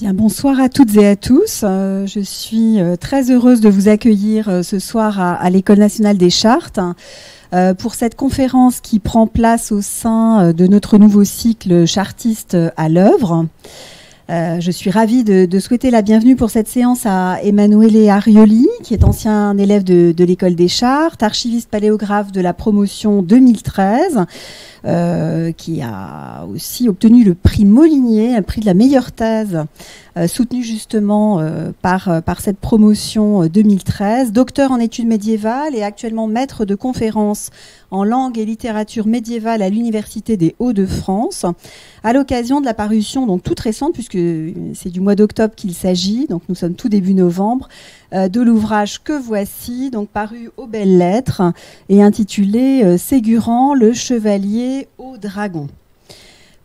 Bien, bonsoir à toutes et à tous. Je suis très heureuse de vous accueillir ce soir à l'École nationale des chartes pour cette conférence qui prend place au sein de notre nouveau cycle Chartistes à l'œuvre. Je suis ravie de souhaiter la bienvenue pour cette séance à Emanuele Arioli, qui est ancien élève de l'École des chartes, archiviste paléographe de la promotion 2013, qui a aussi obtenu le prix Molinier, un prix de la meilleure thèse, soutenu justement par cette promotion 2013, docteur en études médiévales et actuellement maître de conférences en langue et littérature médiévale à l'Université des Hauts-de-France, à l'occasion de la parution, donc toute récente, puisque c'est du mois d'octobre qu'il s'agit, donc nous sommes tout début novembre, de l'ouvrage Que voici, donc paru aux Belles Lettres et intitulé Ségurant, le chevalier au dragon.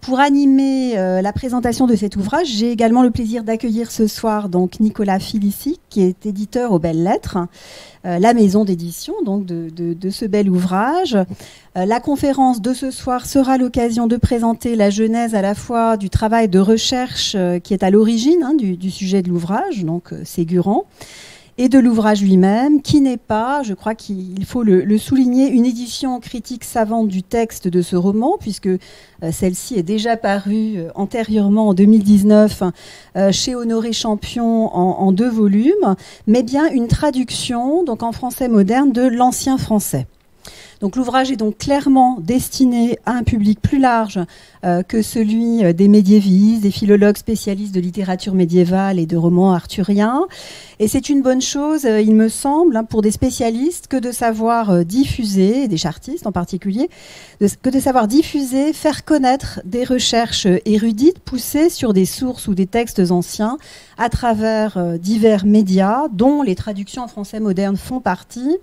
Pour animer la présentation de cet ouvrage, j'ai également le plaisir d'accueillir ce soir donc Nicolas Filici, qui est éditeur aux Belles Lettres, la maison d'édition donc de ce bel ouvrage. La conférence de ce soir sera l'occasion de présenter la genèse à la fois du travail de recherche qui est à l'origine du sujet de l'ouvrage, donc Ségurant, et de l'ouvrage lui-même, qui n'est pas, je crois qu'il faut le souligner, une édition critique savante du texte de ce roman, puisque celle-ci est déjà parue antérieurement en 2019 chez Honoré Champion en 2 volumes, mais bien une traduction, donc en français moderne, de l'ancien français. Donc l'ouvrage est donc clairement destiné à un public plus large que celui des médiévistes, des philologues spécialistes de littérature médiévale et de romans arthuriens. Et c'est une bonne chose, il me semble, pour des spécialistes que de savoir diffuser, des chartistes en particulier, que de savoir diffuser, faire connaître des recherches érudites poussées sur des sources ou des textes anciens à travers divers médias, dont les traductions en français moderne font partie.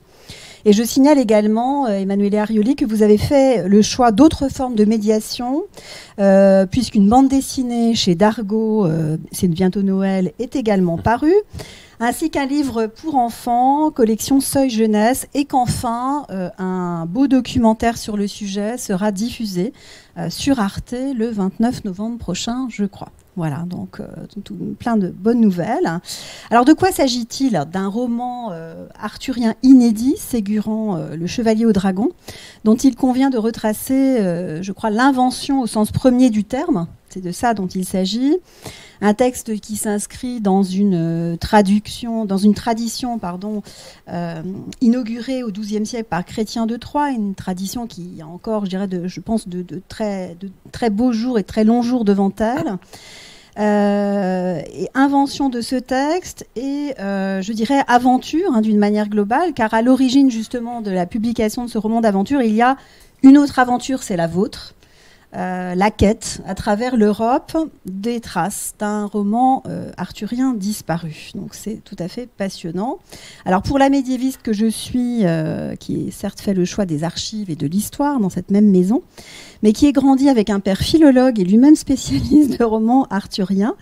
Et je signale également, Emanuele Arioli, que vous avez fait le choix d'autres formes de médiation, puisqu'une bande dessinée chez Dargaud, c'est bientôt Noël, est également parue, ainsi qu'un livre pour enfants, collection Seuil Jeunesse, et qu'enfin, un beau documentaire sur le sujet sera diffusé sur Arte le 29 novembre prochain, je crois. Voilà, donc plein de bonnes nouvelles. Alors de quoi s'agit-il? D'un roman arthurien inédit, Ségurant, le chevalier au dragon, dont il convient de retracer, je crois, l'invention au sens premier du terme. C'est de ça dont il s'agit. Un texte qui s'inscrit dans une tradition, inaugurée au XIIe siècle par Chrétien de Troyes, une tradition qui a encore, je pense, de très beaux jours et très longs jours devant elle. Et invention de ce texte et, je dirais, aventure d'une manière globale, car à l'origine justement de la publication de ce roman d'aventure, il y a une autre aventure, c'est la vôtre. La quête à travers l'Europe des traces d'un roman arthurien disparu. Donc c'est tout à fait passionnant. Alors pour la médiéviste que je suis, qui certes fait le choix des archives et de l'histoire dans cette même maison, mais qui est grandi avec un père philologue et lui-même spécialiste de romans arthuriens,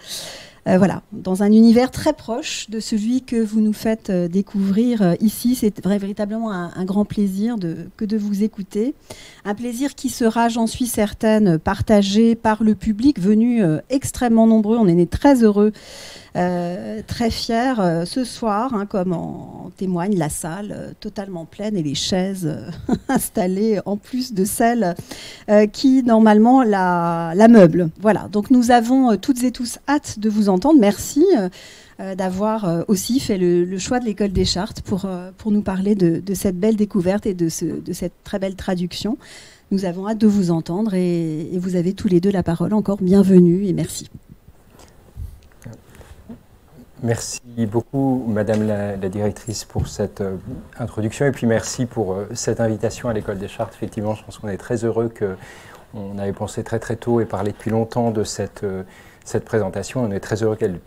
voilà, dans un univers très proche de celui que vous nous faites découvrir ici. C'est véritablement un grand plaisir que de vous écouter. Un plaisir qui sera, j'en suis certaine, partagé par le public venu extrêmement nombreux. On est très heureux, très fiers ce soir, comme en témoigne la salle totalement pleine et les chaises installées en plus de celles qui normalement la meublent. Voilà, donc nous avons toutes et tous hâte de vous entendre. Merci d'avoir aussi fait le choix de l'École des chartes pour nous parler de cette belle découverte et de cette très belle traduction. Nous avons hâte de vous entendre et vous avez tous les deux la parole. Encore bienvenue et merci. Merci beaucoup, Madame la directrice, pour cette introduction et puis merci pour cette invitation à l'École des chartes. Effectivement, je pense qu'on est très heureux qu'on avait pensé très très tôt et parlé depuis longtemps de cette présentation. On est très heureux qu'elle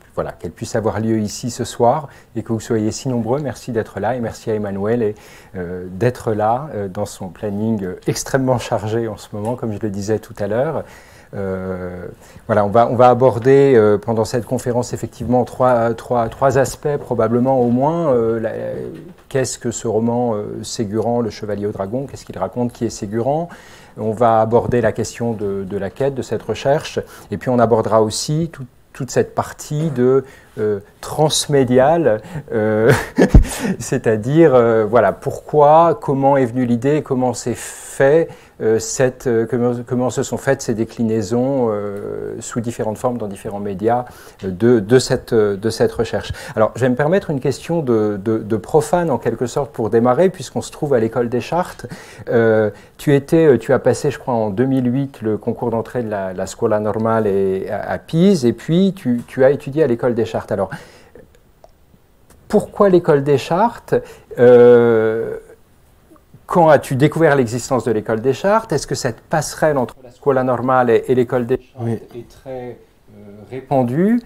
puisse avoir lieu ici ce soir et que vous soyez si nombreux. Merci d'être là et merci à Emanuele d'être là dans son planning extrêmement chargé en ce moment, comme je le disais tout à l'heure. Voilà, on va aborder pendant cette conférence effectivement trois aspects probablement au moins. Qu'est-ce que ce roman Ségurant, le chevalier au dragon? Qu'est-ce qu'il raconte? Qui est Ségurant? On va aborder la question de la quête, de cette recherche, et puis on abordera aussi toute cette partie de transmédiale, c'est-à-dire voilà, pourquoi, comment est venue l'idée, comment c'est fait, comment se sont faites ces déclinaisons sous différentes formes dans différents médias de cette recherche. Alors, je vais me permettre une question de profane en quelque sorte pour démarrer, puisqu'on se trouve à l'école des Chartes. Tu as passé, je crois, en 2008 le concours d'entrée de la Scuola Normale à Pise, et puis tu as étudié à l'école des Chartes. Alors, pourquoi l'école des Chartes? Quand as-tu découvert l'existence de l'école des Chartes? Est-ce que cette passerelle entre la Scuola Normale et l'école des Chartes est très répandue?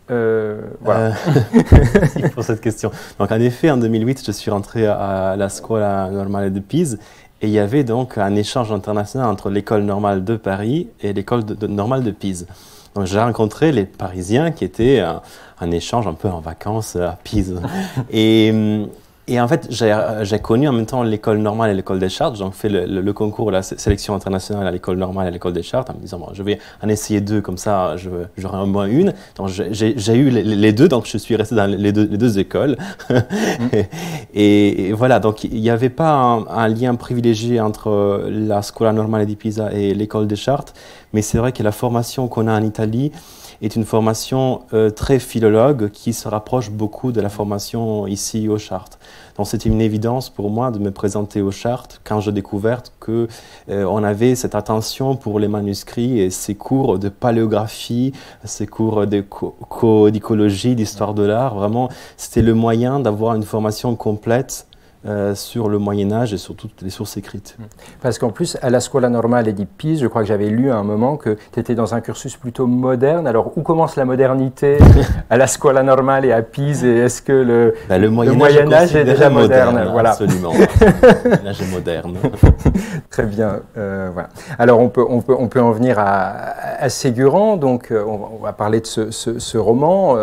Voilà. Merci pour cette question. Donc, en effet, en 2008, je suis rentré à la Scuola Normale de Pise, et il y avait donc un échange international entre l'école normale de Paris et l'école normale de Pise. Donc, j'ai rencontré les Parisiens qui étaient en échange un peu en vacances à Pise. Et en fait, j'ai connu en même temps l'école normale et l'école des Chartes. J'ai fait le concours, la sélection internationale à l'école normale et à l'école des Chartes, en me disant, bon, je vais en essayer deux, comme ça j'aurai au moins une. Donc j'ai eu les deux, donc je suis resté dans les deux écoles. Et voilà, donc il n'y avait pas un lien privilégié entre la Scuola Normale di Pisa et l'école des Chartes, mais c'est vrai que la formation qu'on a en Italie est une formation très philologue qui se rapproche beaucoup de la formation ici aux Chartes. Donc c'était une évidence pour moi de me présenter aux Chartes quand j'ai découvert qu'on avait cette attention pour les manuscrits et ces cours de paléographie, ces cours de codicologie, d'histoire de l'art. Vraiment, c'était le moyen d'avoir une formation complète sur le Moyen-Âge et sur toutes les sources écrites. Parce qu'en plus, à la Scuola Normale di Pise, je crois que j'avais lu à un moment que tu étais dans un cursus plutôt moderne. Alors, où commence la modernité à la Scuola Normale et à Pise? Et est-ce que le Moyen-Âge est déjà moderne? Voilà. Absolument. Le Moyen-Âge est moderne. Très bien. Voilà. Alors, on peut en venir à Ségurant. Donc, on va parler de ce roman.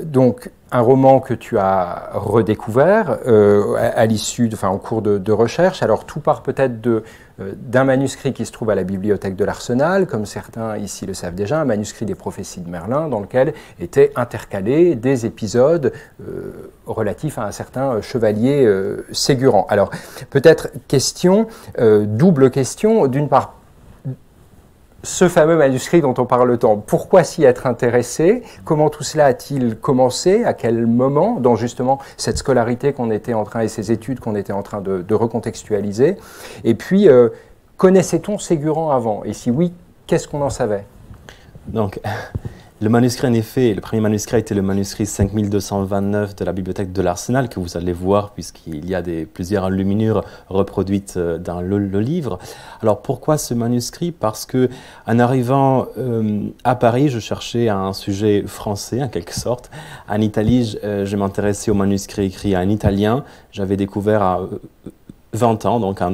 Donc, un roman que tu as redécouvert à l'issue, en cours de recherche. Alors tout part peut-être d'un manuscrit qui se trouve à la bibliothèque de l'Arsenal, comme certains ici le savent déjà, un manuscrit des prophéties de Merlin, dans lequel étaient intercalés des épisodes relatifs à un certain chevalier Ségurant. Alors peut-être double question, d'une part, ce fameux manuscrit dont on parle tant, pourquoi s'y être intéressé? Comment tout cela a-t-il commencé? À quel moment? Dans justement cette scolarité qu'on était en train, et ces études qu'on était en train de recontextualiser. Et puis, connaissait-on Ségurant avant? Et si oui, qu'est-ce qu'on en savait? Donc, le manuscrit, en effet, le premier manuscrit était le manuscrit 5229 de la bibliothèque de l'Arsenal, que vous allez voir, puisqu'il y a plusieurs enluminures reproduites dans le livre. Alors, pourquoi ce manuscrit? Parce que, en arrivant à Paris, je cherchais un sujet français, en quelque sorte. En Italie, je m'intéressais aux manuscrits écrits en italien. J'avais découvert à 20 ans, donc en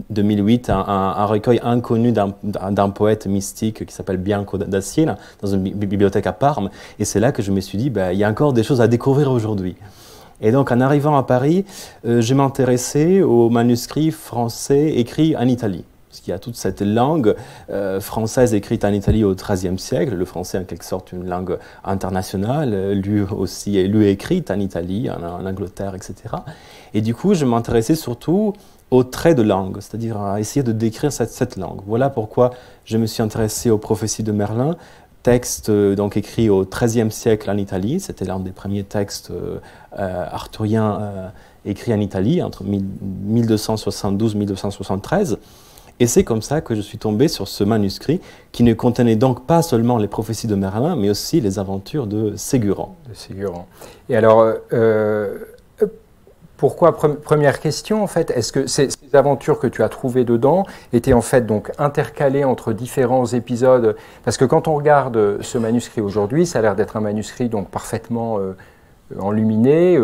2008, un recueil inconnu d'un poète mystique qui s'appelle Bianco da Siena, dans une bibliothèque à Parme. Et c'est là que je me suis dit, il y a encore des choses à découvrir aujourd'hui. Et donc, en arrivant à Paris, je m'intéressais aux manuscrits français écrits en Italie. Parce qu'il y a toute cette langue française écrite en Italie au XIIIe siècle. Le français, en quelque sorte, une langue internationale, lue et écrite en Italie, en Angleterre, etc. Et du coup, je m'intéressais surtout aux traits de langue, c'est-à-dire à essayer de décrire cette langue. Voilà pourquoi je me suis intéressé aux prophéties de Merlin, texte donc écrit au XIIIe siècle en Italie. C'était l'un des premiers textes arthuriens écrits en Italie, entre 1272 et 1273. Et c'est comme ça que je suis tombé sur ce manuscrit qui ne contenait donc pas seulement les prophéties de Merlin, mais aussi les aventures de Ségurant. Et alors, pourquoi, première question en fait, est-ce que ces aventures que tu as trouvées dedans étaient en fait donc intercalées entre différents épisodes? Parce que quand on regarde ce manuscrit aujourd'hui, ça a l'air d'être un manuscrit donc parfaitement enluminé,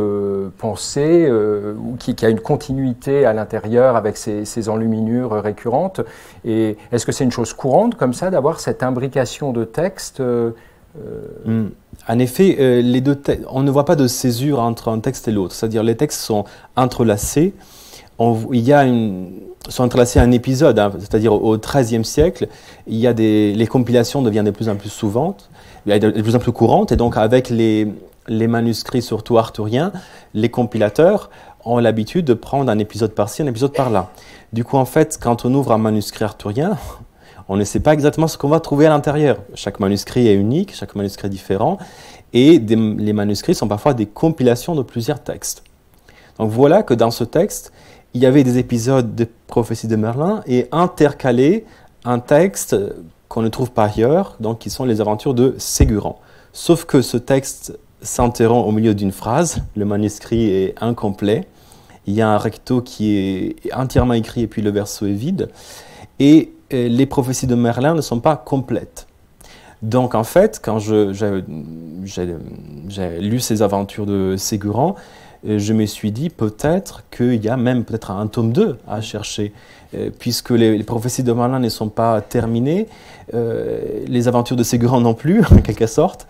pensé, qui a une continuité à l'intérieur avec ces enluminures récurrentes. Et est-ce que c'est une chose courante comme ça d'avoir cette imbrication de textes En effet, on ne voit pas de césure entre un texte et l'autre. C'est-à-dire les textes sont entrelacés. il y a sont entrelacés un épisode, hein, c'est-à-dire au XIIIe siècle, les compilations deviennent de plus en plus de plus en plus courantes, et donc avec les manuscrits, surtout arthuriens, les compilateurs ont l'habitude de prendre un épisode par-ci, un épisode par-là. Du coup, en fait, quand on ouvre un manuscrit arthurien, on ne sait pas exactement ce qu'on va trouver à l'intérieur. Chaque manuscrit est unique, chaque manuscrit est différent, et les manuscrits sont parfois des compilations de plusieurs textes. Donc voilà que dans ce texte, il y avait des épisodes de prophéties de Merlin et intercalé un texte qu'on ne trouve pas ailleurs, donc qui sont les aventures de Ségurant. Sauf que ce texte s'interrompt au milieu d'une phrase, le manuscrit est incomplet, il y a un recto qui est entièrement écrit et puis le verso est vide, et les prophéties de Merlin ne sont pas complètes. Donc en fait, quand j'ai lu ces aventures de Ségurant, je me suis dit peut-être qu'il y a même peut-être un tome 2 à chercher, puisque les prophéties de Merlin ne sont pas terminées, les aventures de Ségurant non plus, en quelque sorte.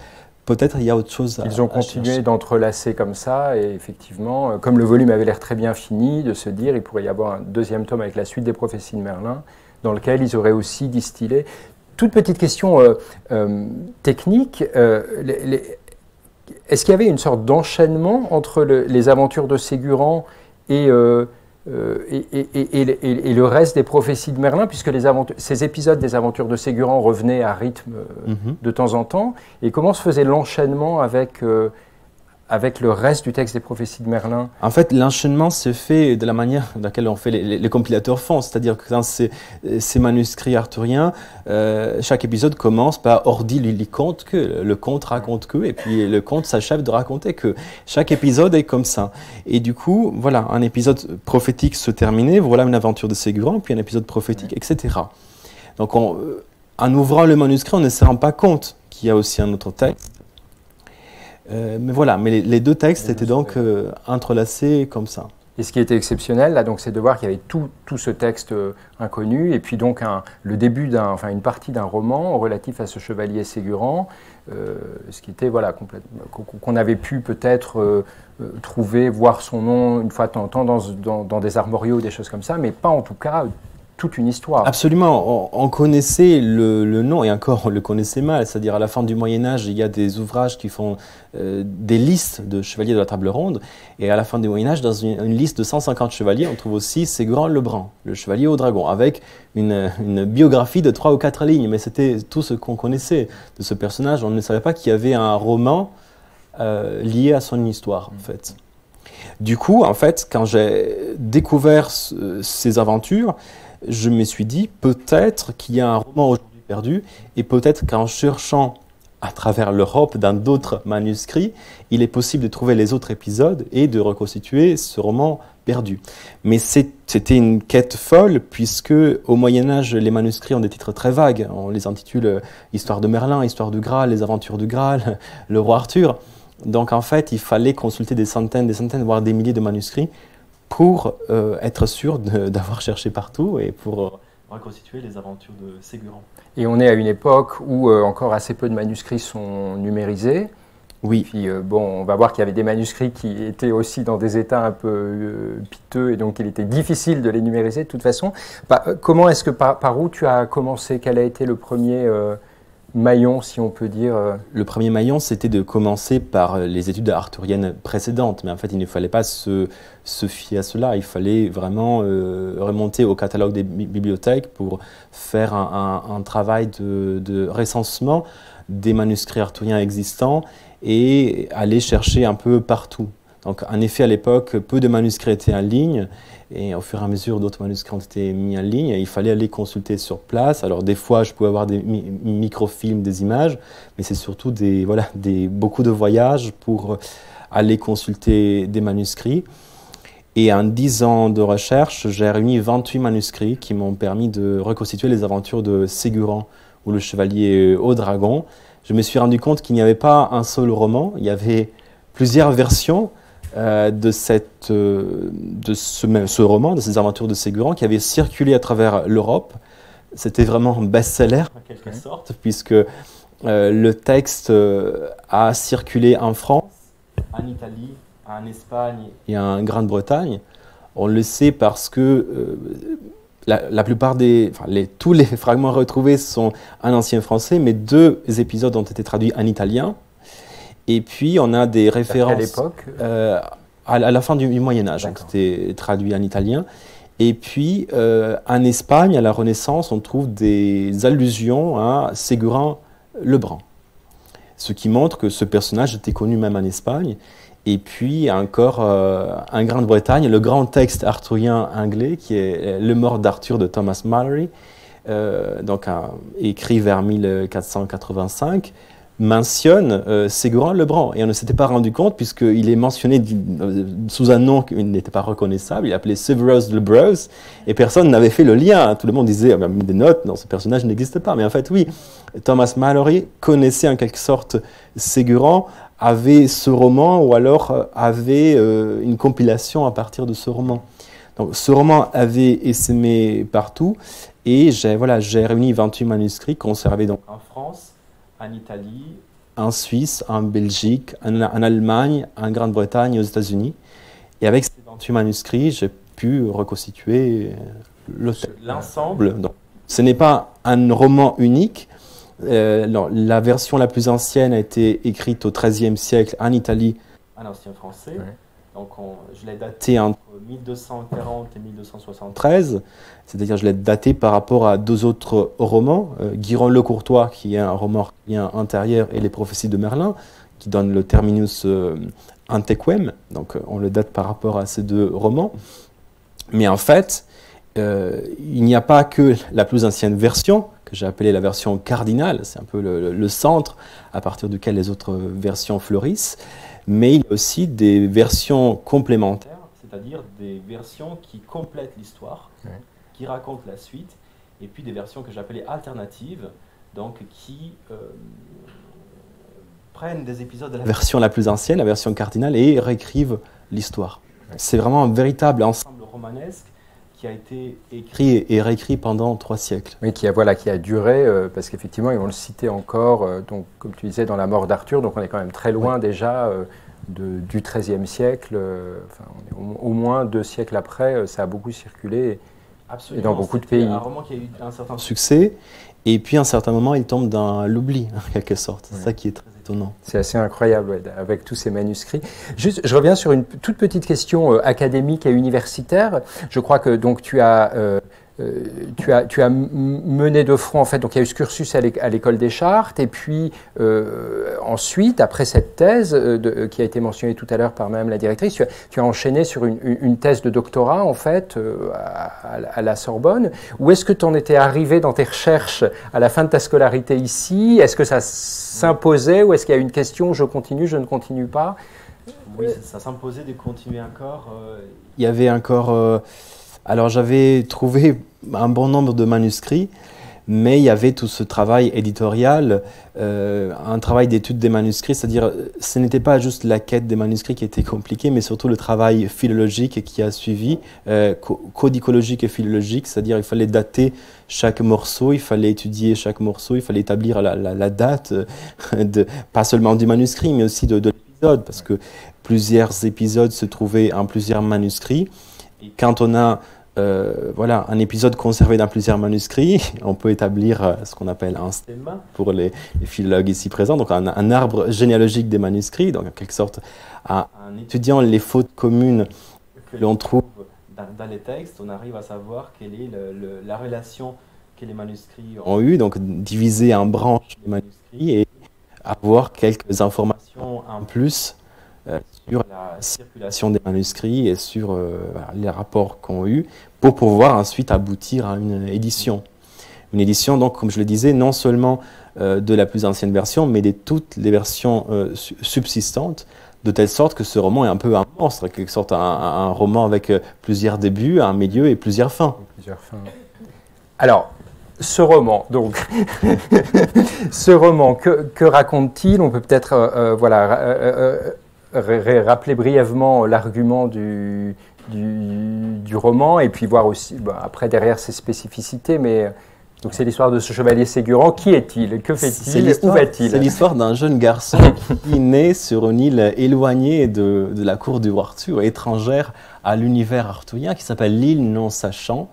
Peut-être il y a autre chose à chercher. Ils ont continué d'entrelacer comme ça, et effectivement, comme le volume avait l'air très bien fini, de se dire il pourrait y avoir un deuxième tome avec la suite des prophéties de Merlin, dans lequel ils auraient aussi distillé. Toute petite question technique, est-ce qu'il y avait une sorte d'enchaînement entre les aventures de Ségurant et le reste des prophéties de Merlin, puisque ces épisodes des aventures de Ségurant revenaient à rythme de temps en temps, et comment se faisait l'enchaînement avec le reste du texte des prophéties de Merlin? En fait, l'enchaînement se fait de la manière dans laquelle on fait les compilateurs font, c'est-à-dire que dans ces manuscrits arthuriens, chaque épisode commence par « Ordi lui conte que », le conte raconte que, et puis le conte s'achève de raconter que. Chaque épisode est comme ça. Et du coup, voilà, un épisode prophétique se terminait, voilà une aventure de Ségurant, puis un épisode prophétique, etc. Donc, en ouvrant le manuscrit, on ne se rend pas compte qu'il y a aussi un autre texte. Mais voilà, mais les deux textes étaient donc entrelacés comme ça. Et ce qui était exceptionnel, là, donc, c'est de voir qu'il y avait tout ce texte inconnu, et puis donc le début une partie d'un roman relatif à ce chevalier Ségurant, ce qui était voilà, qu'on avait pu peut-être trouver, voir son nom une fois de temps en temps dans des armoriaux ou des choses comme ça, mais pas en tout cas toute une histoire. Absolument, on connaissait le nom, et encore on le connaissait mal, c'est-à-dire à la fin du Moyen-Âge, il y a des ouvrages qui font des listes de chevaliers de la table ronde, et à la fin du Moyen-Âge, dans une liste de 150 chevaliers, on trouve aussi Ségurant le Brun, le chevalier au dragon, avec une biographie de 3 ou 4 lignes, mais c'était tout ce qu'on connaissait de ce personnage. On ne savait pas qu'il y avait un roman lié à son histoire, en fait. Du coup, en fait, quand j'ai découvert ces aventures, je me suis dit peut-être qu'il y a un roman aujourd'hui perdu, et peut-être qu'en cherchant à travers l'Europe dans d'autres manuscrits, il est possible de trouver les autres épisodes et de reconstituer ce roman perdu. Mais c'était une quête folle, puisque au Moyen-Âge, les manuscrits ont des titres très vagues. On les intitule Histoire de Merlin, Histoire du Graal, Les Aventures du Graal, Le Roi Arthur. Donc en fait, il fallait consulter des centaines, voire des milliers de manuscrits pour être sûr d'avoir cherché partout et pour reconstituer les aventures de Ségurant. Et on est à une époque où encore assez peu de manuscrits sont numérisés. Oui. Et puis on va voir qu'il y avait des manuscrits qui étaient aussi dans des états un peu piteux, et donc il était difficile de les numériser de toute façon. Comment est-ce que par où tu as commencé? Quel a été le premier maillon, si on peut dire? Le premier maillon, c'était de commencer par les études arthuriennes précédentes, mais en fait, il ne fallait pas se fier à cela. Il fallait vraiment remonter au catalogue des bibliothèques pour faire un travail de recensement des manuscrits arthuriens existants et aller chercher un peu partout. Donc, en effet, à l'époque, peu de manuscrits étaient en ligne, et au fur et à mesure, d'autres manuscrits ont été mis en ligne, et il fallait aller consulter sur place. Alors, des fois, je pouvais avoir des microfilms, des images, mais c'est surtout beaucoup de voyages pour aller consulter des manuscrits. Et en 10 ans de recherche, j'ai réuni 28 manuscrits qui m'ont permis de reconstituer les aventures de Ségurant, ou le chevalier au dragon. Je me suis rendu compte qu'il n'y avait pas un seul roman, il y avait plusieurs versions de ce roman, de ces aventures de Ségurant, qui avait circulé à travers l'Europe. C'était vraiment un best-seller, en quelque sorte, puisque le texte a circulé en France, en Italie, en Espagne et en Grande-Bretagne. On le sait parce que la plupart tous les fragments retrouvés sont en ancien français, mais 2 épisodes ont été traduits en italien. Et puis, on a des références... À quelle époque à la fin du Moyen-Âge, c'était traduit en italien. Et puis, en Espagne, à la Renaissance, on trouve des allusions à Ségurin le Brun. Ce qui montre que ce personnage était connu même en Espagne. Et puis, encore en Grande-Bretagne, le grand texte arthurien anglais, qui est Le Mort d'Arthur de Thomas Malory, écrit vers 1485, mentionne Ségurin le Brun. Et on ne s'était pas rendu compte, puisqu'il est mentionné sous un nom qui n'était pas reconnaissable. Il appelait Severus le Brose, et personne n'avait fait le lien. Tout le monde disait, on a mis des notes, non, ce personnage n'existe pas. Mais en fait, oui, Thomas Malory connaissait en quelque sorte Ségurin, avait ce roman, ou alors avait une compilation à partir de ce roman. Donc, ce roman avait essaimé partout, et j'ai réuni 28 manuscrits conservés donc en France, en Italie, en Suisse, en Belgique, en Allemagne, en Grande-Bretagne et aux États-Unis. Et avec ces 28 manuscrits, j'ai pu reconstituer l'ensemble. Ce n'est pas un roman unique. Non, la version la plus ancienne a été écrite au XIIIe siècle en Italie, en ancien français. Ouais. Donc je l'ai daté entre 1240 et 1273, c'est-à-dire je l'ai daté par rapport à 2 autres romans, Guiron le Courtois, qui est un roman intérieur, et Les Prophéties de Merlin, qui donne le terminus antequem. Donc on le date par rapport à ces 2 romans. Mais en fait, il n'y a pas que la plus ancienne version, que j'ai appelée la version cardinale, c'est un peu le centre à partir duquel les autres versions fleurissent, mais il y a aussi des versions complémentaires, c'est-à-dire des versions qui complètent l'histoire, qui racontent la suite, et puis des versions que j'appelais alternatives, donc qui prennent des épisodes de la version la plus ancienne, la version cardinale, et réécrivent l'histoire. C'est vraiment un véritable ensemble romanesque qui a été écrit et réécrit pendant 3 siècles. Oui, qui a duré, parce qu'effectivement, ils vont le citer encore, donc, comme tu disais, dans La Mort d'Arthur, donc on est quand même très loin déjà du XIIIe siècle, on est au moins 2 siècles après, ça a beaucoup circulé, et dans beaucoup de pays. C'est un roman qui a eu un certain succès, et puis à un certain moment, il tombe dans l'oubli, en quelque sorte. C'est ça qui est très étonnant. C'est assez incroyable, avec tous ces manuscrits. Juste, je reviens sur une toute petite question académique et universitaire. Je crois que donc tu as mené de front, en fait, donc il y a eu ce cursus à l'école des Chartes, et puis ensuite, après cette thèse qui a été mentionnée tout à l'heure par Madame la directrice, tu as enchaîné sur une thèse de doctorat, en fait, à la Sorbonne. Où est-ce que tu en étais arrivé dans tes recherches à la fin de ta scolarité ici? Est-ce que ça s'imposait, ou est-ce qu'il y a une question, je continue, je ne continue pas? Oui, ça s'imposait de continuer encore. Il y avait encore... Alors j'avais trouvé un bon nombre de manuscrits, mais il y avait tout ce travail éditorial, un travail d'étude des manuscrits, c'est-à-dire ce n'était pas juste la quête des manuscrits qui était compliquée, mais surtout le travail philologique qui a suivi, codicologique et philologique, c'est-à-dire il fallait dater chaque morceau, il fallait étudier chaque morceau, il fallait établir la date, pas seulement du manuscrit, mais aussi de l'épisode, parce que plusieurs épisodes se trouvaient en plusieurs manuscrits. Et quand on a un épisode conservé dans plusieurs manuscrits, on peut établir ce qu'on appelle un stemma pour les philologues ici présents, donc un arbre généalogique des manuscrits, donc en quelque sorte en étudiant les fautes communes que l'on trouve dans les textes, on arrive à savoir quelle est la relation que les manuscrits ont eue, donc diviser en branches les manuscrits et avoir quelques informations en plus sur la circulation des manuscrits et sur les rapports qu'ont eu pour pouvoir ensuite aboutir à une édition. Une édition, donc, comme je le disais, non seulement de la plus ancienne version, mais de toutes les versions subsistantes, de telle sorte que ce roman est un peu un monstre, quelque sorte un roman avec plusieurs débuts, un milieu et plusieurs fins. Alors, ce roman, donc, ce roman, que raconte-t-il? On peut peut-être, rappeler brièvement l'argument du roman, et puis voir aussi, après, derrière ses spécificités, mais Donc c'est l'histoire de ce chevalier Ségurant. Qui est-il? Que fait-il? Où va-t-il? C'est l'histoire d'un jeune garçon qui naît sur une île éloignée de la cour du roi Arthur, étrangère à l'univers arthurien, qui s'appelle l'île non-sachant.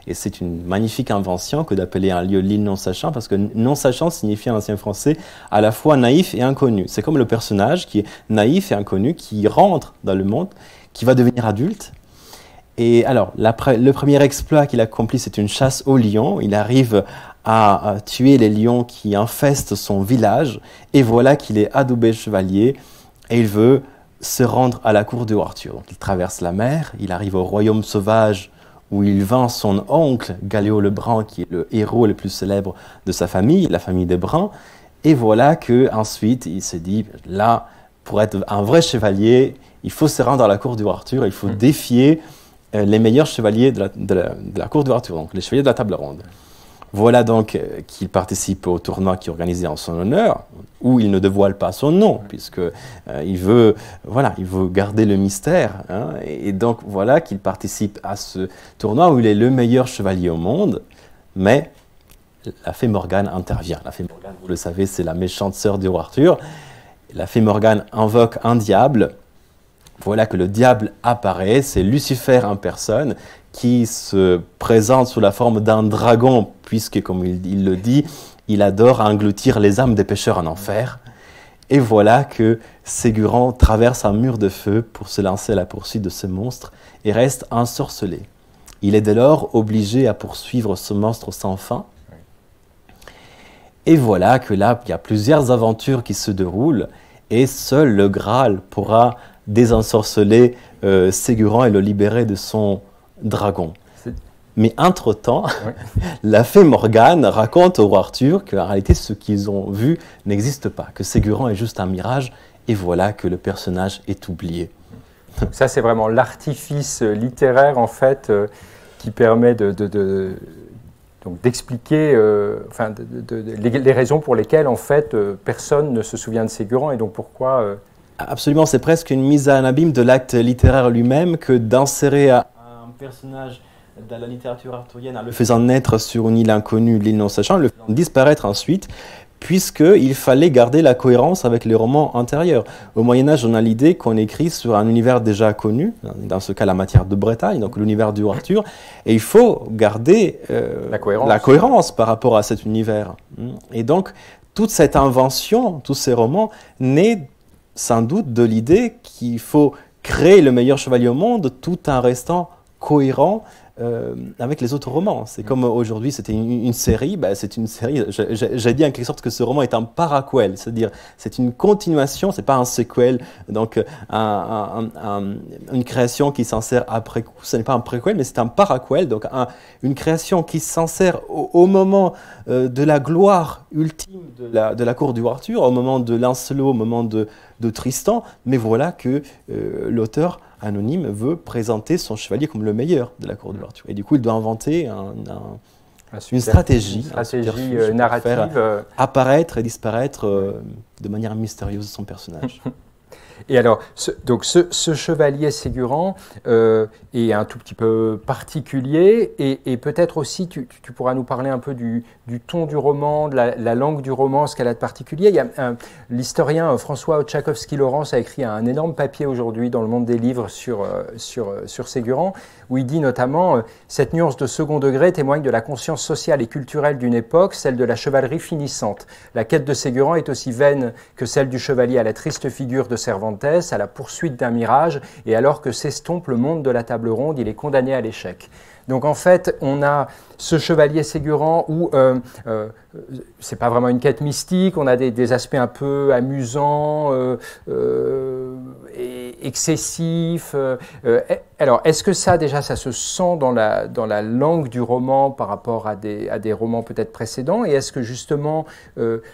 Et c'est une magnifique invention que d'appeler un lieu l'île non-sachant, parce que non-sachant signifie en ancien français à la fois naïf et inconnu. C'est comme le personnage qui est naïf et inconnu, qui rentre dans le monde, qui va devenir adulte. Et alors, le premier exploit qu'il accomplit, c'est une chasse aux lions. Il arrive à tuer les lions qui infestent son village. Et voilà qu'il est adoubé chevalier et il veut se rendre à la cour de Arthur. Donc, il traverse la mer, il arrive au royaume sauvage où il vainc son oncle, Galéo le Brun, qui est le héros le plus célèbre de sa famille, la famille des Bruns. Et voilà qu'ensuite, il se dit, là, pour être un vrai chevalier, il faut se rendre à la cour de Arthur, il faut défier les meilleurs chevaliers de la cour de Arthur, donc les chevaliers de la table ronde. Voilà donc qu'il participe au tournoi qui est organisé en son honneur, où il ne dévoile pas son nom, puisque il veut garder le mystère. Hein, et donc voilà qu'il participe à ce tournoi où il est le meilleur chevalier au monde, mais la fée Morgane intervient. La fée Morgane, vous le savez, c'est la méchante sœur du roi Arthur. La fée Morgane invoque un diable. Voilà que le diable apparaît, c'est Lucifer en personne qui se présente sous la forme d'un dragon, puisque, comme il le dit, il adore engloutir les âmes des pécheurs en enfer. Et voilà que Ségurant traverse un mur de feu pour se lancer à la poursuite de ce monstre et reste ensorcelé. Il est dès lors obligé à poursuivre ce monstre sans fin. Et voilà que là, il y a plusieurs aventures qui se déroulent et seul le Graal pourra désensorceler Ségurant et le libérer de son dragon. Mais entre-temps, la fée Morgane raconte au roi Arthur qu'en réalité, ce qu'ils ont vu n'existe pas, que Ségurant est juste un mirage, et voilà que le personnage est oublié. Ça, c'est vraiment l'artifice littéraire, en fait, qui permet d'expliquer les raisons pour lesquelles, en fait, personne ne se souvient de Ségurant, et donc pourquoi... Absolument, c'est presque une mise en abîme de l'acte littéraire lui-même que d'insérer un personnage dans la littérature arthurienne en le faisant naître sur une île inconnue, l'île non-sachant, le faisant disparaître ensuite, puisqu'il fallait garder la cohérence avec les romans antérieurs. Au Moyen-Âge, on a l'idée qu'on écrit sur un univers déjà connu, dans ce cas la matière de Bretagne, donc l'univers du Arthur, et il faut garder la cohérence par rapport à cet univers. Et donc, toute cette invention, tous ces romans, naissent sans doute de l'idée qu'il faut créer le meilleur chevalier au monde tout en restant cohérent avec les autres romans. C'est comme aujourd'hui, c'était une série, c'est une série, j'ai dit en quelque sorte que ce roman est un paraquel, c'est-à-dire c'est une continuation, c'est pas un sequel, donc une création qui s'insère après coup, ce n'est pas un préquel, mais c'est un paraquel, donc une création qui s'insère au moment de la gloire ultime de la cour du roi Arthur, au moment de Lancelot, au moment de Tristan, mais voilà que l'auteur anonyme veut présenter son chevalier comme le meilleur de la cour de l'Arthur. Et du coup, il doit inventer une stratégie narrative pour faire apparaître et disparaître de manière mystérieuse son personnage. Et alors, ce chevalier Ségurant est un tout petit peu particulier et peut-être aussi, tu pourras nous parler un peu du ton du roman, de la langue du roman, ce qu'elle a de particulier. Il y a l'historien François Tchaikovsky-Laurence a écrit un énorme papier aujourd'hui dans le monde des livres sur Ségurant, où il dit notamment « Cette nuance de second degré témoigne de la conscience sociale et culturelle d'une époque, celle de la chevalerie finissante. La quête de Ségurant est aussi vaine que celle du chevalier à la triste figure de Cervantes, à la poursuite d'un mirage, et alors que s'estompe le monde de la table ronde, il est condamné à l'échec. » Donc en fait, on a ce chevalier Ségurant où c'est pas vraiment une quête mystique, on a des aspects un peu amusants, et excessifs. Alors, est-ce que ça se sent dans la langue du roman par rapport à des romans peut-être précédents? Et est-ce que justement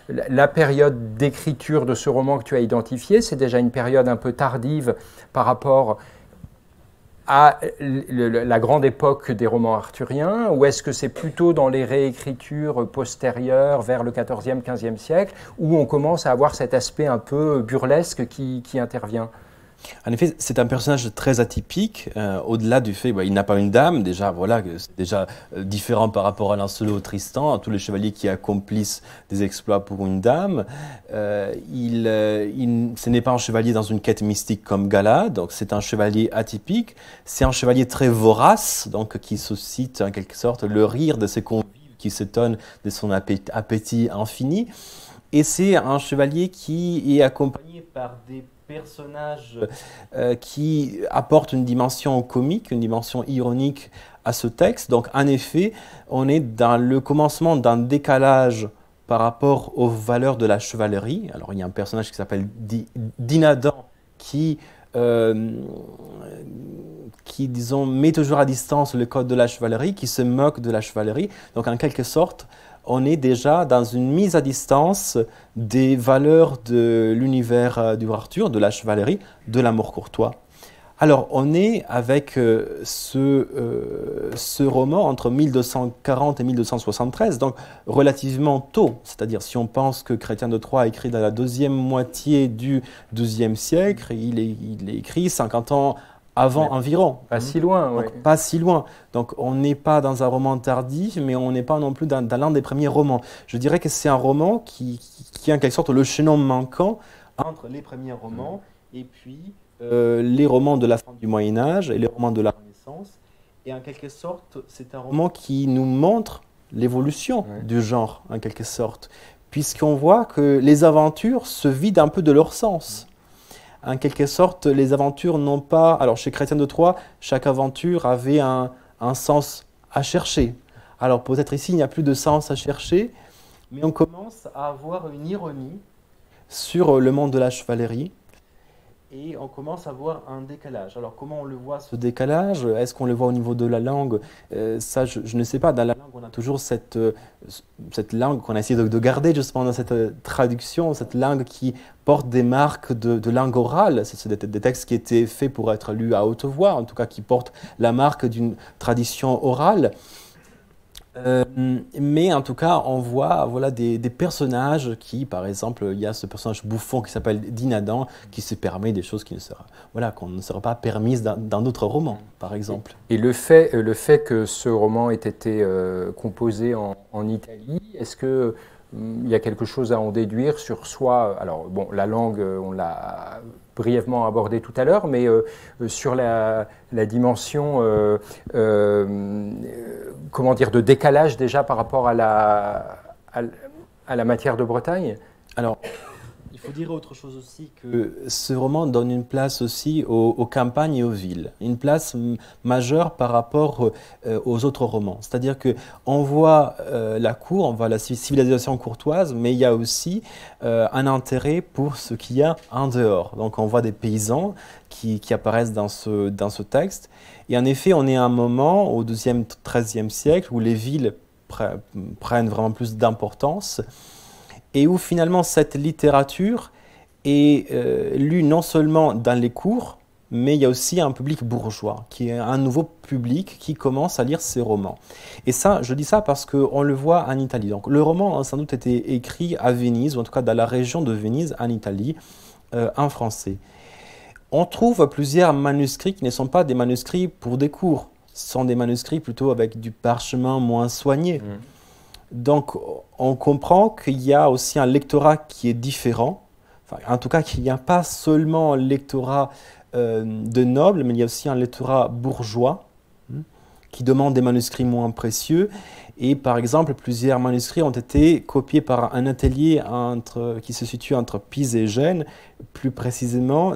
la période d'écriture de ce roman que tu as identifié, c'est déjà une période un peu tardive par rapport à la grande époque des romans arthuriens, ou est-ce que c'est plutôt dans les réécritures postérieures vers le XIVe, XVe siècle, où on commence à avoir cet aspect un peu burlesque qui intervient? En effet, c'est un personnage très atypique, au-delà du fait qu'il n'a pas une dame, déjà, voilà, c'est déjà différent par rapport à Lancelot, Tristan, à tous les chevaliers qui accomplissent des exploits pour une dame. Ce n'est pas un chevalier dans une quête mystique comme Galad, donc c'est un chevalier atypique, c'est un chevalier très vorace, donc qui suscite en quelque sorte le rire de ses convives qui s'étonnent de son appétit infini. Et c'est un chevalier qui est accompagné par des personnages qui apportent une dimension comique, une dimension ironique à ce texte. Donc en effet, on est dans le commencement d'un décalage par rapport aux valeurs de la chevalerie. Alors il y a un personnage qui s'appelle Dinadan qui, disons, met toujours à distance le code de la chevalerie, qui se moque de la chevalerie. Donc en quelque sorte, on est déjà dans une mise à distance des valeurs de l'univers du Arthur, de la chevalerie, de l'amour courtois. Alors, on est avec ce roman entre 1240 et 1273, donc relativement tôt. C'est-à-dire, si on pense que Chrétien de Troyes a écrit dans la deuxième moitié du XIIe siècle, il est écrit 50 ans avant environ. Pas si loin, oui. Pas si loin. Donc on n'est pas dans un roman tardif, mais on n'est pas non plus dans l'un des premiers romans. Je dirais que c'est un roman qui est en quelque sorte le chaînon manquant entre les premiers romans et puis les romans de la fin du Moyen-Âge et les romans de la Renaissance. Et en quelque sorte, c'est un roman qui nous montre l'évolution du genre, en quelque sorte, puisqu'on voit que les aventures se vident un peu de leur sens. En quelque sorte, les aventures n'ont pas... Alors, chez Chrétien de Troyes, chaque aventure avait un sens à chercher. Alors, peut-être ici, il n'y a plus de sens à chercher, mais on commence à avoir une ironie sur le monde de la chevalerie et on commence à voir un décalage. Alors, comment on le voit, ce décalage? Est-ce qu'on le voit au niveau de la langue? Ça, je ne sais pas. Dans la langue, on a toujours cette langue qu'on a essayé de garder justement dans cette traduction, cette langue qui porte des marques de langue orale. C'est des textes qui étaient faits pour être lus à haute voix, en tout cas qui portent la marque d'une tradition orale. Mais en tout cas, on voit des personnages qui, par exemple, il y a ce personnage bouffon qui s'appelle Dinadan, qui se permet des choses qui qu'on ne serait pas permises dans d'autres romans, par exemple. Et le fait que ce roman ait été composé en Italie, est-ce que il y a quelque chose à en déduire sur soi? Alors, bon, la langue, on l'a brièvement abordé tout à l'heure, mais sur la dimension, comment dire, de décalage déjà par rapport à la matière de Bretagne? Alors, il faut dire autre chose aussi, que ce roman donne une place aussi aux campagnes et aux villes, une place majeure par rapport aux autres romans. C'est-à-dire qu'on voit la cour, on voit la civilisation courtoise, mais il y a aussi un intérêt pour ce qu'il y a en dehors. Donc on voit des paysans qui apparaissent dans ce texte. Et en effet, on est à un moment, au XIIe, XIIIe siècle, où les villes prennent vraiment plus d'importance, et où finalement cette littérature est lue non seulement dans les cours, mais il y a aussi un public bourgeois, qui est un nouveau public qui commence à lire ces romans. Et ça, je dis ça parce qu'on le voit en Italie. Donc le roman a sans doute été écrit à Venise, ou en tout cas dans la région de Venise, en Italie, en français. On trouve plusieurs manuscrits qui ne sont pas des manuscrits pour des cours, ce sont des manuscrits plutôt avec du parchemin moins soigné. Donc, on comprend qu'il y a aussi un lectorat qui est différent. Enfin, en tout cas, qu'il n'y a pas seulement un lectorat de nobles, mais il y a aussi un lectorat bourgeois qui demande des manuscrits moins précieux. Et par exemple, plusieurs manuscrits ont été copiés par un atelier qui se situe entre Pise et Gênes, plus précisément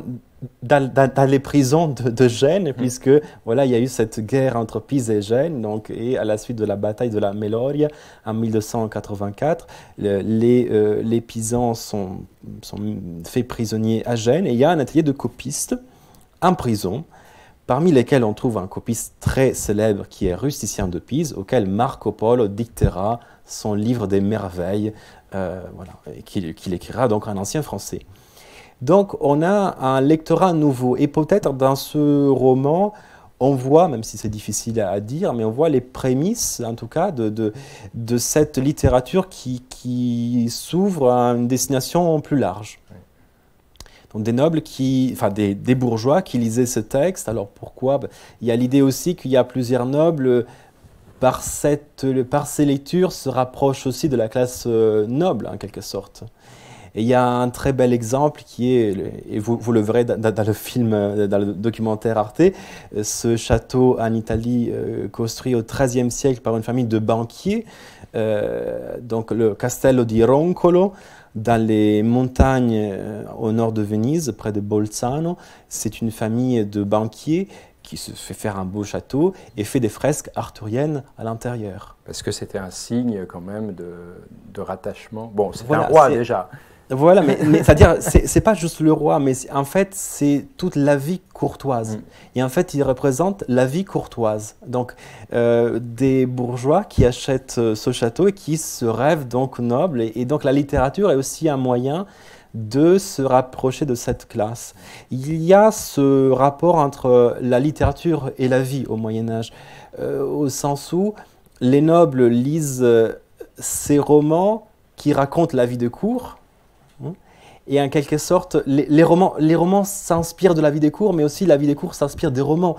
dans les prisons de Gênes, puisque voilà, il y a eu cette guerre entre Pise et Gênes, donc, et à la suite de la bataille de la Meloria en 1284, les Pisans sont faits prisonniers à Gênes, et il y a un atelier de copistes en prison, parmi lesquels on trouve un copiste très célèbre qui est Rusticien de Pise, auquel Marco Polo dictera son livre des merveilles, qu'il écrira donc en ancien français. Donc on a un lectorat nouveau, et peut-être dans ce roman, on voit, même si c'est difficile à dire, mais on voit les prémices, en tout cas, de cette littérature qui s'ouvre à une destination plus large. Donc des nobles enfin des bourgeois qui lisaient ce texte. Alors pourquoi? Il y a l'idée aussi qu'il y a plusieurs nobles, par ces lectures, se rapprochent aussi de la classe noble, en quelque sorte. Et il y a un très bel exemple qui est, et vous le verrez dans le film, dans le documentaire Arte, ce château en Italie construit au XIIIe siècle par une famille de banquiers, donc le Castello di Roncolo, dans les montagnes au nord de Venise, près de Bolzano. C'est une famille de banquiers qui se fait faire un beau château et fait des fresques arthuriennes à l'intérieur. Parce que c'était un signe quand même de rattachement. Bon, c'était Voilà, un roi déjà. Voilà, mais c'est-à-dire, c'est pas juste le roi, mais en fait, c'est toute la vie courtoise. Et en fait, il représente la vie courtoise. Donc, des bourgeois qui achètent ce château et qui se rêvent donc nobles. Et donc, la littérature est aussi un moyen de se rapprocher de cette classe. Il y a ce rapport entre la littérature et la vie au Moyen-Âge, au sens où les nobles lisent ces romans qui racontent la vie de cour. Et en quelque sorte, les romans s'inspirent de la vie des cours, mais aussi la vie des cours s'inspire des romans.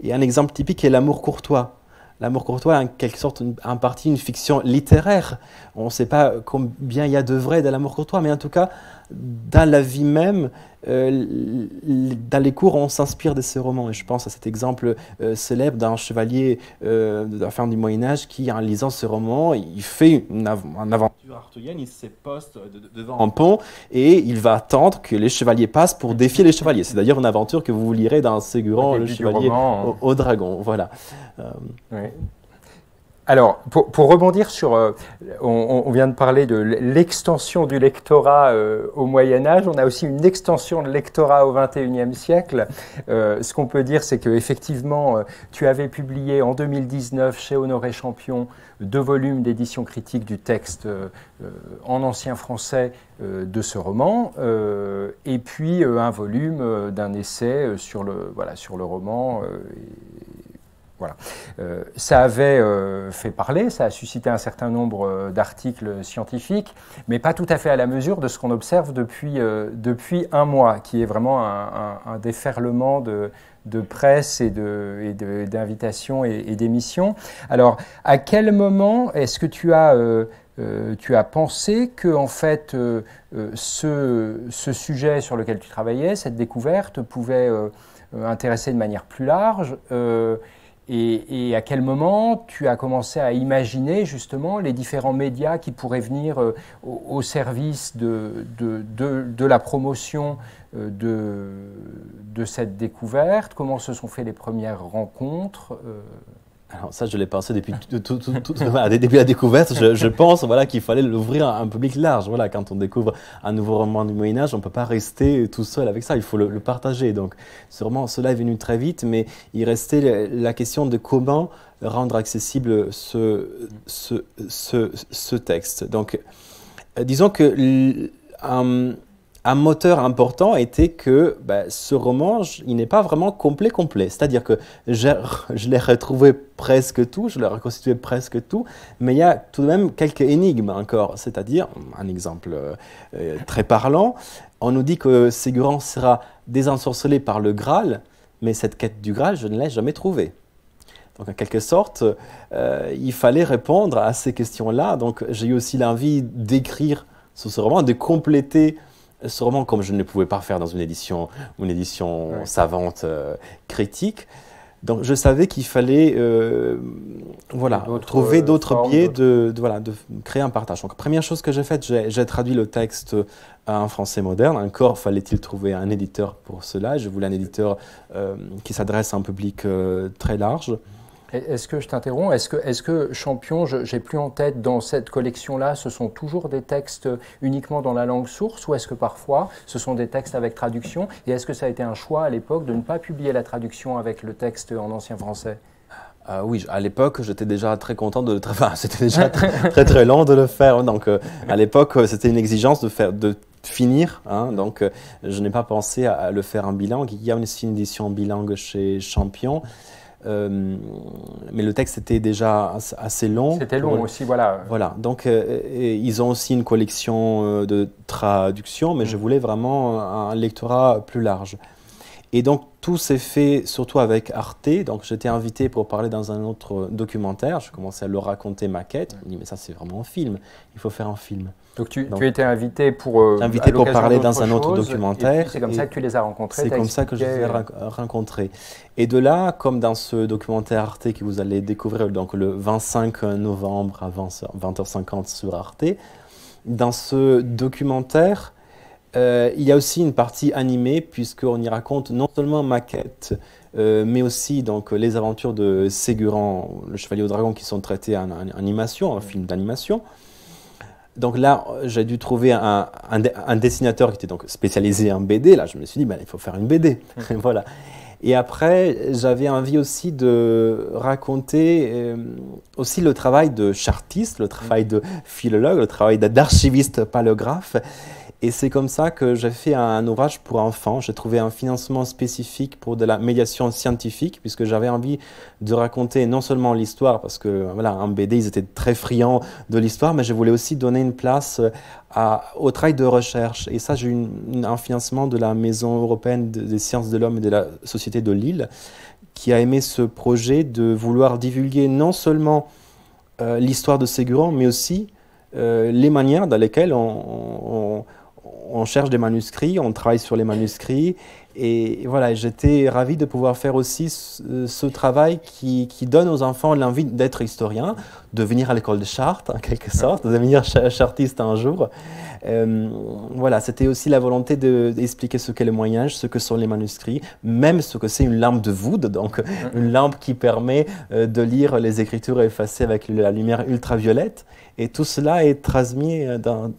Et un exemple typique est l'amour courtois. L'amour courtois est en quelque sorte en partie une fiction littéraire. On ne sait pas combien il y a de vrai dans l'amour courtois, mais en tout cas, dans la vie même, dans les cours, on s'inspire de ces romans. Et je pense à cet exemple célèbre d'un chevalier de la fin du Moyen-Âge qui, en lisant ce roman, il fait une aventure arthurienne, il se poste devant un pont et il va attendre que les chevaliers passent pour défier les chevaliers. C'est d'ailleurs une aventure que vous lirez dans Ségurant, le chevalier au dragon. Voilà. Oui. Alors, pour rebondir sur, on vient de parler de l'extension du lectorat au Moyen-Âge, on a aussi une extension de lectorat au XXIe siècle. Ce qu'on peut dire, c'est qu'effectivement, tu avais publié en 2019 chez Honoré Champion 2 volumes d'édition critique du texte en ancien français de ce roman, et puis un volume d'un essai sur le roman. Voilà. Ça avait fait parler, ça a suscité un certain nombre d'articles scientifiques, mais pas tout à fait à la mesure de ce qu'on observe depuis un mois, qui est vraiment un déferlement de presse et d'invitations et d'émissions. Alors, à quel moment est-ce que tu as pensé que en fait, ce sujet sur lequel tu travaillais, cette découverte, pouvait intéresser de manière plus large et à quel moment tu as commencé à imaginer justement les différents médias qui pourraient venir au service de la promotion de cette découverte? Comment se sont faites les premières rencontres? Alors ça, je l'ai pensé depuis la découverte. Je pense qu'il fallait l'ouvrir à un public large. Voilà, quand on découvre un nouveau roman du Moyen-Âge, on ne peut pas rester tout seul avec ça. Il faut le partager. Donc, cela est venu très vite, mais il restait la question de comment rendre accessible ce texte. Donc, disons que un moteur important était que ce roman, il n'est pas vraiment complet. C'est-à-dire que je l'ai retrouvé presque tout, je l'ai reconstitué presque tout, mais il y a tout de même quelques énigmes encore. C'est-à-dire, un exemple très parlant, on nous dit que Ségurant sera désensorcelé par le Graal, mais cette quête du Graal, je ne l'ai jamais trouvée. Donc, en quelque sorte, il fallait répondre à ces questions-là. Donc, j'ai eu aussi l'envie d'écrire sur ce roman, de compléter ce roman, comme je ne pouvais pas faire dans une édition savante, critique. Donc, je savais qu'il fallait trouver d'autres biais de créer un partage. Donc, première chose que j'ai faite, j'ai traduit le texte en français moderne. Encore fallait-il trouver un éditeur pour cela. Je voulais un éditeur qui s'adresse à un public très large. Est-ce que je t'interromps? Est-ce que Champion, j'ai plus en tête, dans cette collection-là, ce sont toujours des textes uniquement dans la langue source, ou est-ce que parfois ce sont des textes avec traduction? Et est-ce que ça a été un choix à l'époque de ne pas publier la traduction avec le texte en ancien français? Oui, à l'époque, j'étais déjà très content c'était déjà très lent de le faire. Donc, à l'époque, c'était une exigence de finir. Donc, je n'ai pas pensé à le faire en bilingue. Il y a aussi une édition bilingue chez Champion. mais le texte était déjà assez long. C'était long aussi, voilà. Voilà, donc ils ont aussi une collection de traductions, mais je voulais vraiment un lectorat plus large. Et donc tout s'est fait surtout avec Arte, donc j'étais invité pour parler dans un autre documentaire, je commençais à leur raconter ma quête, je me dis mais ça c'est vraiment un film, il faut faire un film. Donc tu étais invité pour parler dans un autre documentaire. C'est comme ça que tu les as rencontrés. C'est comme ça que je les ai rencontrés. Et de là, comme dans ce documentaire Arte que vous allez découvrir donc le 25 novembre à 20h50 sur Arte, dans ce documentaire, il y a aussi une partie animée puisqu'on y raconte non seulement ma quête, mais aussi donc, les aventures de Ségurant, le Chevalier au Dragon, qui sont traitées en animation, un film d'animation. Donc là, j'ai dû trouver un dessinateur qui était donc spécialisé en BD. Là, je me suis dit, ben, il faut faire une BD. Voilà. Et après, j'avais envie aussi de raconter aussi le travail de chartiste, le travail de philologue, le travail d'archiviste paléographe. Et c'est comme ça que j'ai fait un ouvrage pour enfants. J'ai trouvé un financement spécifique pour de la médiation scientifique, puisque j'avais envie de raconter non seulement l'histoire, parce que voilà, en BD, ils étaient très friands de l'histoire, mais je voulais aussi donner une place au travail de recherche. Et ça, j'ai eu un financement de la Maison européenne des sciences de l'homme et de la Société de Lille, qui a aimé ce projet de vouloir divulguer non seulement l'histoire de Ségurant, mais aussi les manières dans lesquelles on cherche des manuscrits, on travaille sur les manuscrits. Et voilà, j'étais ravi de pouvoir faire aussi ce travail qui donne aux enfants l'envie d'être historien, de venir à l'école de Chartres, en quelque sorte, de devenir chartiste un jour. Voilà, c'était aussi la volonté d'expliquer ce qu'est le Moyen-Âge, ce que sont les manuscrits, même ce que c'est une lampe de Wood, donc une lampe qui permet de lire les écritures effacées avec la lumière ultraviolette. Et tout cela est transmis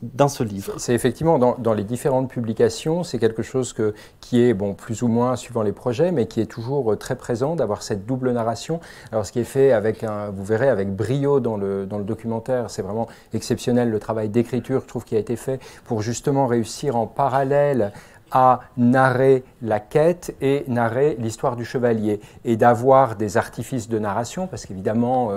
dans ce livre. C'est effectivement dans les différentes publications, c'est quelque chose qui est, bon, plus ou moins suivant les projets, mais qui est toujours très présent, d'avoir cette double narration. Alors ce qui est fait vous verrez, avec brio dans le documentaire, c'est vraiment exceptionnel le travail d'écriture, je trouve, qui a été fait pour justement réussir en parallèle à narrer la quête et narrer l'histoire du chevalier, et d'avoir des artifices de narration, parce qu'évidemment,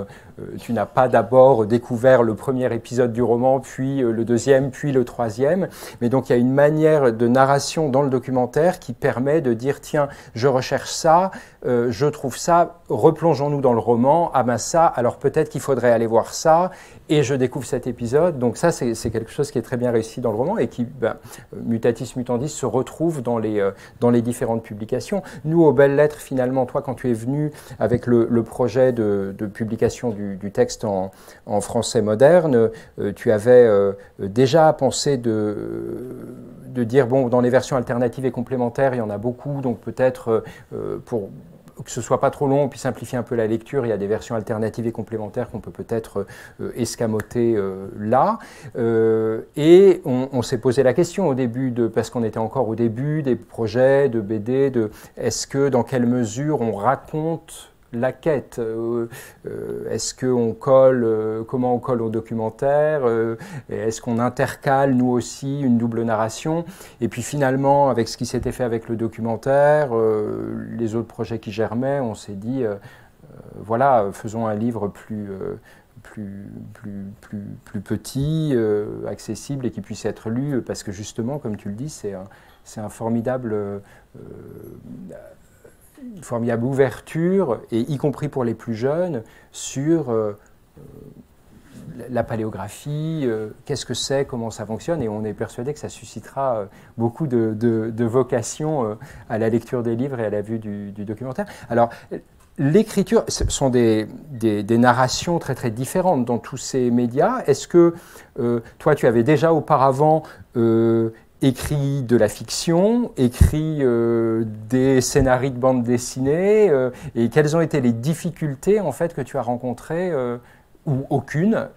tu n'as pas d'abord découvert le premier épisode du roman, puis le deuxième, puis le troisième, mais donc il y a une manière de narration dans le documentaire qui permet de dire, tiens, je recherche ça, je trouve ça, replongeons-nous dans le roman, ah ben ça, alors peut-être qu'il faudrait aller voir ça, et je découvre cet épisode. Donc ça, c'est quelque chose qui est très bien réussi dans le roman, et qui, mutatis mutandis, se retrouve dans les différentes publications. Nous, aux Belles Lettres, finalement, toi, quand tu es venu avec le projet de publication du texte en français moderne, tu avais déjà pensé de dire, bon, dans les versions alternatives et complémentaires, il y en a beaucoup, donc peut-être pour que ce soit pas trop long, puis simplifier un peu la lecture, il y a des versions alternatives et complémentaires qu'on peut peut-être escamoter là. Et on s'est posé la question au début, parce qu'on était encore au début des projets de BD, est-ce que, dans quelle mesure on raconte la quête, est-ce qu'on colle, comment on colle au documentaire, est-ce qu'on intercale nous aussi une double narration, et puis finalement avec ce qui s'était fait avec le documentaire, les autres projets qui germaient, on s'est dit voilà, faisons un livre plus petit, accessible et qui puisse être lu, parce que justement, comme tu le dis, c'est un formidable ouverture, et y compris pour les plus jeunes, sur la paléographie, qu'est-ce que c'est, comment ça fonctionne, et on est persuadé que ça suscitera beaucoup de vocation à la lecture des livres et à la vue du documentaire. Alors, l'écriture, ce sont des narrations très très différentes dans tous ces médias. Est-ce que toi, tu avais déjà auparavant écrit de la fiction, écrit des scénarios de bande dessinée, et quelles ont été les difficultés en fait que tu as rencontrées Ou aucune?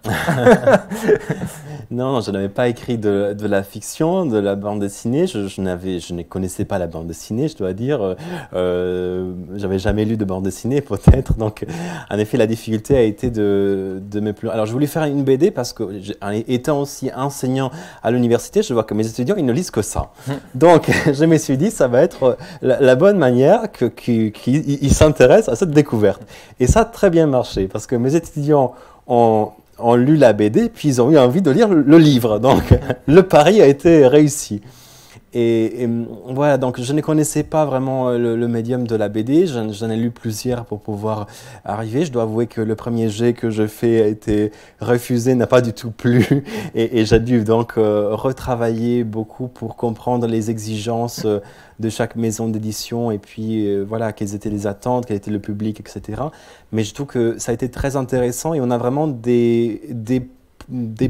Non, je n'avais pas écrit de la fiction, de la bande dessinée. Je ne connaissais pas la bande dessinée, je dois dire. J'avais jamais lu de bande dessinée, peut-être. Donc, en effet, la difficulté a été de me plus. Alors, je voulais faire une BD parce que, étant aussi enseignant à l'université, je vois que mes étudiants, ils ne lisent que ça. Donc, je me suis dit, ça va être la bonne manière qu'ils s'intéressent à cette découverte. Et ça a très bien marché parce que mes étudiants ont lu la BD, puis ils ont eu envie de lire le livre. Donc, le pari a été réussi. Et voilà, donc je ne connaissais pas vraiment le médium de la BD. J'en ai lu plusieurs pour pouvoir arriver. Je dois avouer que le premier jet que je fais a été refusé, n'a pas du tout plu. Et j'ai dû donc retravailler beaucoup pour comprendre les exigences de chaque maison d'édition et puis voilà, quelles étaient les attentes, quel était le public, etc. Mais je trouve que ça a été très intéressant et on a vraiment des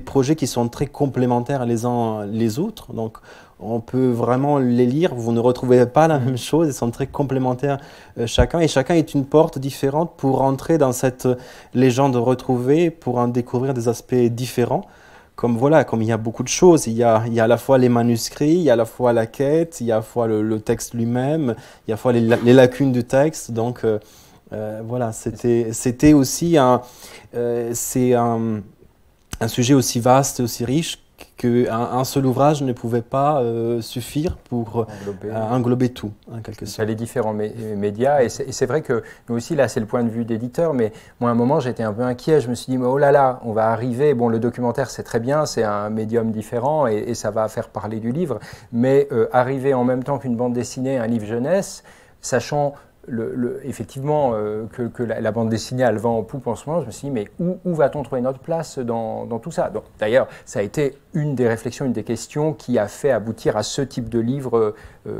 projets qui sont très complémentaires les uns les autres. Donc, on peut vraiment les lire, vous ne retrouvez pas la même chose, ils sont très complémentaires chacun, et chacun est une porte différente pour entrer dans cette légende retrouvée, pour en découvrir des aspects différents. Comme voilà, comme il y a beaucoup de choses, il y a à la fois les manuscrits, il y a à la fois la quête, il y a à la fois le texte lui-même, il y a à la fois les lacunes du texte. Donc voilà, c'était aussi c'est un sujet aussi vaste, aussi riche, qu'un seul ouvrage ne pouvait pas suffire pour englober tout, en quelque sorte. Les différents médias, et c'est vrai que nous aussi, là, c'est le point de vue d'éditeur, mais moi, à un moment, j'étais un peu inquiet, je me suis dit, mais oh là là, on va arriver, bon, le documentaire, c'est très bien, c'est un médium différent, et ça va faire parler du livre, mais arriver en même temps qu'une bande dessinée, un livre jeunesse, sachant effectivement, que la bande dessinée a le vent en poupe en ce moment, je me suis dit, mais où va-t-on trouver notre place dans tout ça? D'ailleurs, ça a été une des réflexions, une des questions qui a fait aboutir à ce type de livre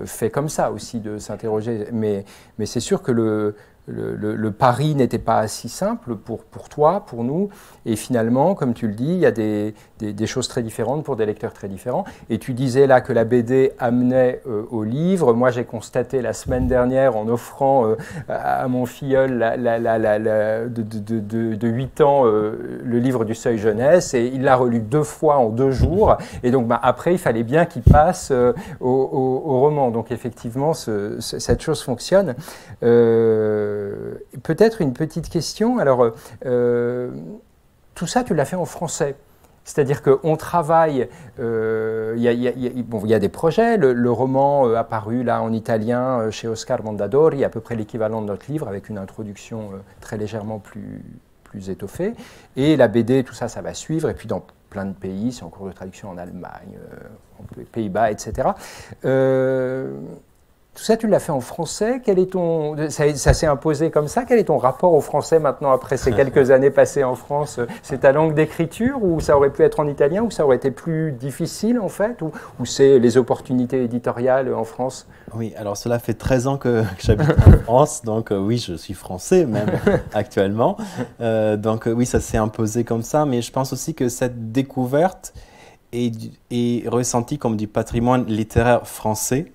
fait comme ça aussi, de s'interroger. Mais c'est sûr que le pari n'était pas si simple pour toi, pour nous, et finalement, comme tu le dis, il y a des choses très différentes pour des lecteurs très différents. Et tu disais là que la BD amenait au livre. Moi, j'ai constaté la semaine dernière, en offrant à mon filleul de 8 ans le livre du Seuil Jeunesse, et il l'a relu 2 fois en 2 jours. Et donc, après, il fallait bien qu'il passe au roman. Donc, effectivement, cette chose fonctionne. Peut-être une petite question. Alors, tout ça, tu l'as fait en français. C'est-à-dire qu'on travaille, il y a des projets, le roman apparu là en italien chez Oscar Mondadori, à peu près l'équivalent de notre livre, avec une introduction très légèrement plus étoffée. Et la BD, tout ça, ça va suivre. Et puis dans plein de pays, c'est en cours de traduction en Allemagne, aux Pays-Bas, etc. Tout ça, tu l'as fait en français. Ça s'est imposé comme ça. Quel est ton rapport au français maintenant, après ces quelques années passées en France? C'est ta langue d'écriture, ou ça aurait pu être en italien, ou ça aurait été plus difficile en fait, ou c'est les opportunités éditoriales en France? Oui, alors cela fait 13 ans que j'habite en France, donc oui, je suis français même actuellement. Donc oui, ça s'est imposé comme ça, mais je pense aussi que cette découverte est ressentie comme du patrimoine littéraire français.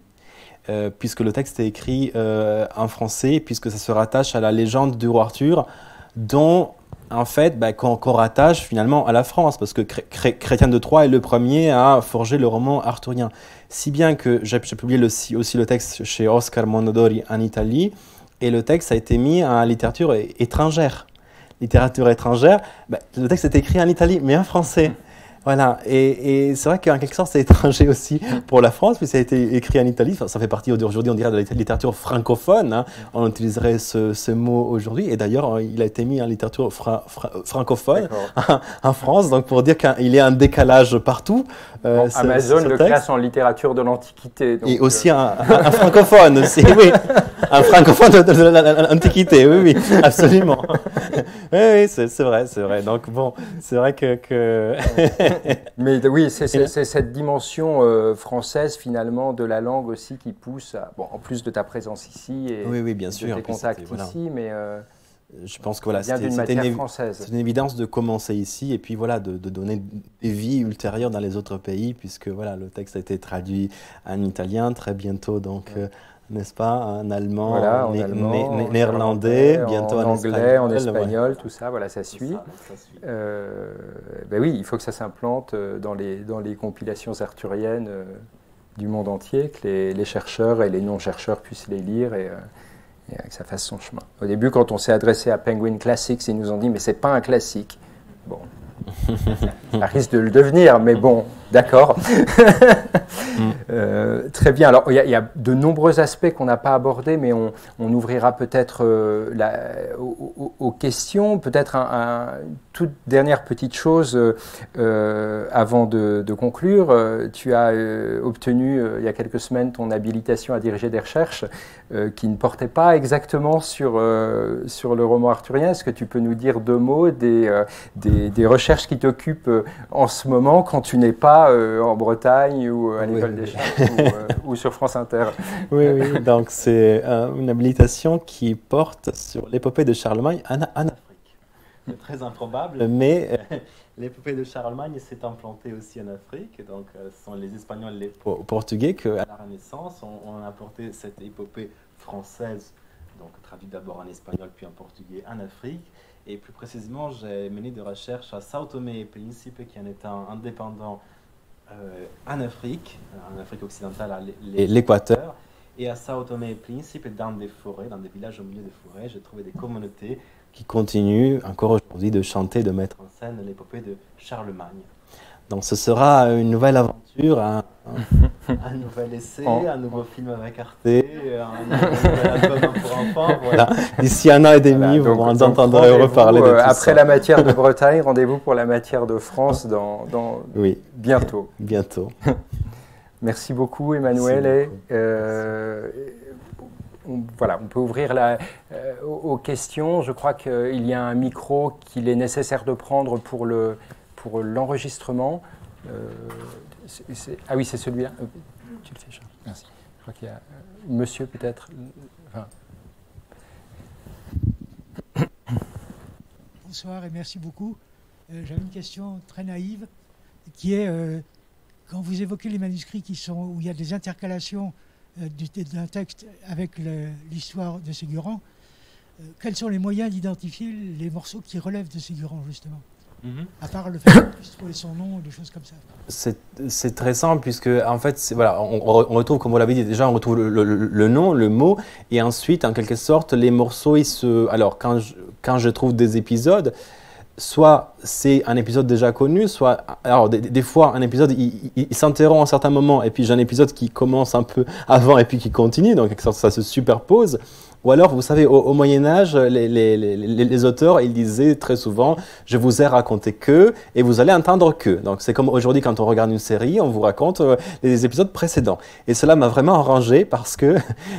Puisque le texte est écrit en français, puisque ça se rattache à la légende du roi Arthur, dont, en fait, qu'on rattache finalement à la France, parce que Chrétien de Troyes est le premier à forger le roman arthurien. Si bien que j'ai publié aussi le texte chez Oscar Mondadori en Italie, et le texte a été mis en littérature étrangère. Littérature étrangère, le texte est écrit en Italie, mais en français. Voilà, et c'est vrai qu'en quelque sorte c'est étranger aussi pour la France, puis ça a été écrit en Italie, ça fait partie aujourd'hui on dirait de la littérature francophone, hein. On utiliserait ce mot aujourd'hui, et d'ailleurs il a été mis en littérature francophone en France, donc pour dire qu'il y a un décalage partout. Amazon le classe en littérature de l'Antiquité. Et aussi un francophone aussi, oui, un francophone de l'Antiquité, oui, absolument. Oui, c'est vrai, donc bon, c'est vrai que... Mais oui, c'est cette dimension française finalement de la langue aussi qui pousse, en plus de ta présence ici et oui, bien sûr, de tes contacts ici, mais je pense que voilà, c'est une évidence de commencer ici et puis voilà, de donner des vies ultérieures dans les autres pays, puisque voilà, le texte a été traduit en italien très bientôt, donc n'est-ce pas? En allemand, voilà, en allemand, en néerlandais, bientôt en anglais, en espagnol, ouais. tout ça, voilà, ça suit. Ça suit. Ben oui, il faut que ça s'implante dans les compilations arthuriennes du monde entier, que les chercheurs et les non-chercheurs puissent les lire et que ça fasse son chemin. Au début, quand on s'est adressé à Penguin Classics, ils nous ont dit « mais c'est pas un classique ». Bon, ça risque de le devenir, mais bon, d'accord. Très bien. Alors, il y a de nombreux aspects qu'on n'a pas abordés, mais on ouvrira peut-être aux questions. Peut-être une toute dernière petite chose avant de conclure. Tu as obtenu, il y a quelques semaines, ton habilitation à diriger des recherches qui ne portaient pas exactement sur le roman arthurien. Est-ce que tu peux nous dire deux mots des recherches qui t'occupent en ce moment quand tu n'es pas en Bretagne ou à l'École des Chartes ou sur France Inter? Oui, donc c'est une habilitation qui porte sur l'épopée de Charlemagne en Afrique. C'est très improbable, mais l'épopée de Charlemagne s'est implantée aussi en Afrique. Donc ce sont les Espagnols et les Portugais qui, à la Renaissance, ont apporté cette épopée française, donc traduite d'abord en espagnol puis en portugais, en Afrique. Et plus précisément, j'ai mené des recherches à Sao Tomé et Principe, qui est un État indépendant en Afrique occidentale, à l'Équateur. Et à Sao Tomé et Principe, dans des forêts, dans des villages au milieu des forêts, j'ai trouvé des communautés qui continuent encore aujourd'hui de chanter, de mettre en scène l'épopée de Charlemagne. Donc ce sera une nouvelle aventure, un nouvel essai, un nouveau film avec Arte, un nouvel album pour enfants. Voilà. D'ici un an et demi, vous entendrez reparler de tout ça. Après la matière de Bretagne, rendez-vous pour la matière de France oui. bientôt. Bientôt. Merci beaucoup, Emmanuel. Voilà, on peut ouvrir aux questions. Je crois qu'il y a un micro qu'il est nécessaire de prendre pour l'enregistrement. Ah oui, c'est celui-là. Tu le fais, Charles. Merci. Je crois qu'il y a monsieur peut-être. Bonsoir et merci beaucoup. J'avais une question très naïve qui est quand vous évoquez les manuscrits où il y a des intercalations d'un texte avec l'histoire de Ségurant, quels sont les moyens d'identifier les morceaux qui relèvent de Ségurant, justement? À part le fait qu'on puisse trouver son nom ou des choses comme ça. C'est très simple puisque en fait, voilà, on retrouve, comme vous l'avez dit déjà, on retrouve le nom, le mot, et ensuite, en quelque sorte, les morceaux, alors quand je trouve des épisodes, soit c'est un épisode déjà connu, soit, alors des fois, un épisode, il s'interrompt à un certain moment, et puis j'ai un épisode qui commence un peu avant et puis qui continue, donc en quelque sorte, ça se superpose. Ou alors, vous savez, au Moyen-Âge, les auteurs, ils disaient très souvent « je vous ai raconté que » et vous allez entendre que. Donc, c'est comme aujourd'hui, quand on regarde une série, on vous raconte les épisodes précédents. Et cela m'a vraiment arrangé parce que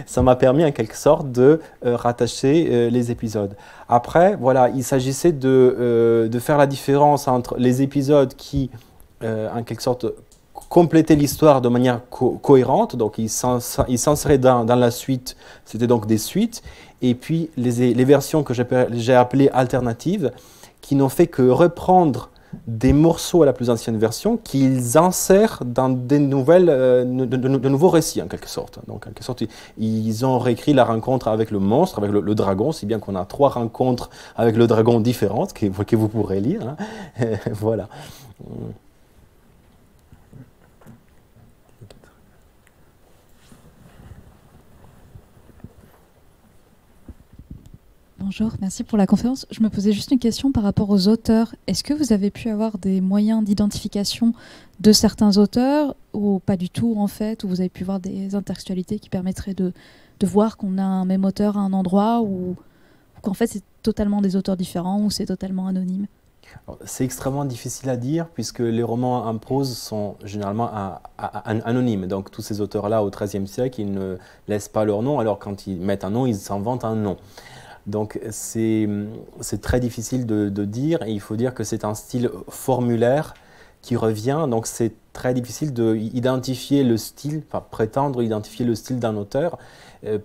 ça m'a permis, en quelque sorte, de rattacher les épisodes. Après, voilà, il s'agissait de faire la différence entre les épisodes qui, en quelque sorte, compléter l'histoire de manière cohérente, donc ils s'inséraient dans la suite, c'était donc des suites, et puis les versions que j'ai appelées alternatives, qui n'ont fait que reprendre des morceaux à la plus ancienne version, qu'ils insèrent dans des de nouveaux récits en quelque sorte. Donc en quelque sorte, ils ont réécrit la rencontre avec le monstre, avec le dragon, si bien qu'on a 3 rencontres avec le dragon différentes que vous pourrez lire. Hein. Voilà. Bonjour, merci pour la conférence. Je me posais juste une question par rapport aux auteurs. Est-ce que vous avez pu avoir des moyens d'identification de certains auteurs ou pas du tout en fait, où vous avez pu voir des intertextualités qui permettraient de voir qu'on a un même auteur à un endroit ou qu'en fait c'est totalement des auteurs différents ou c'est totalement anonyme? C'est extrêmement difficile à dire puisque les romans en prose sont généralement anonymes. Donc tous ces auteurs-là au XIIIe siècle, ils ne laissent pas leur nom, alors quand ils mettent un nom, ils s'inventent un nom. Donc c'est très difficile de dire, et il faut dire que c'est un style formulaire qui revient, donc c'est très difficile d'identifier le style, enfin prétendre identifier le style d'un auteur,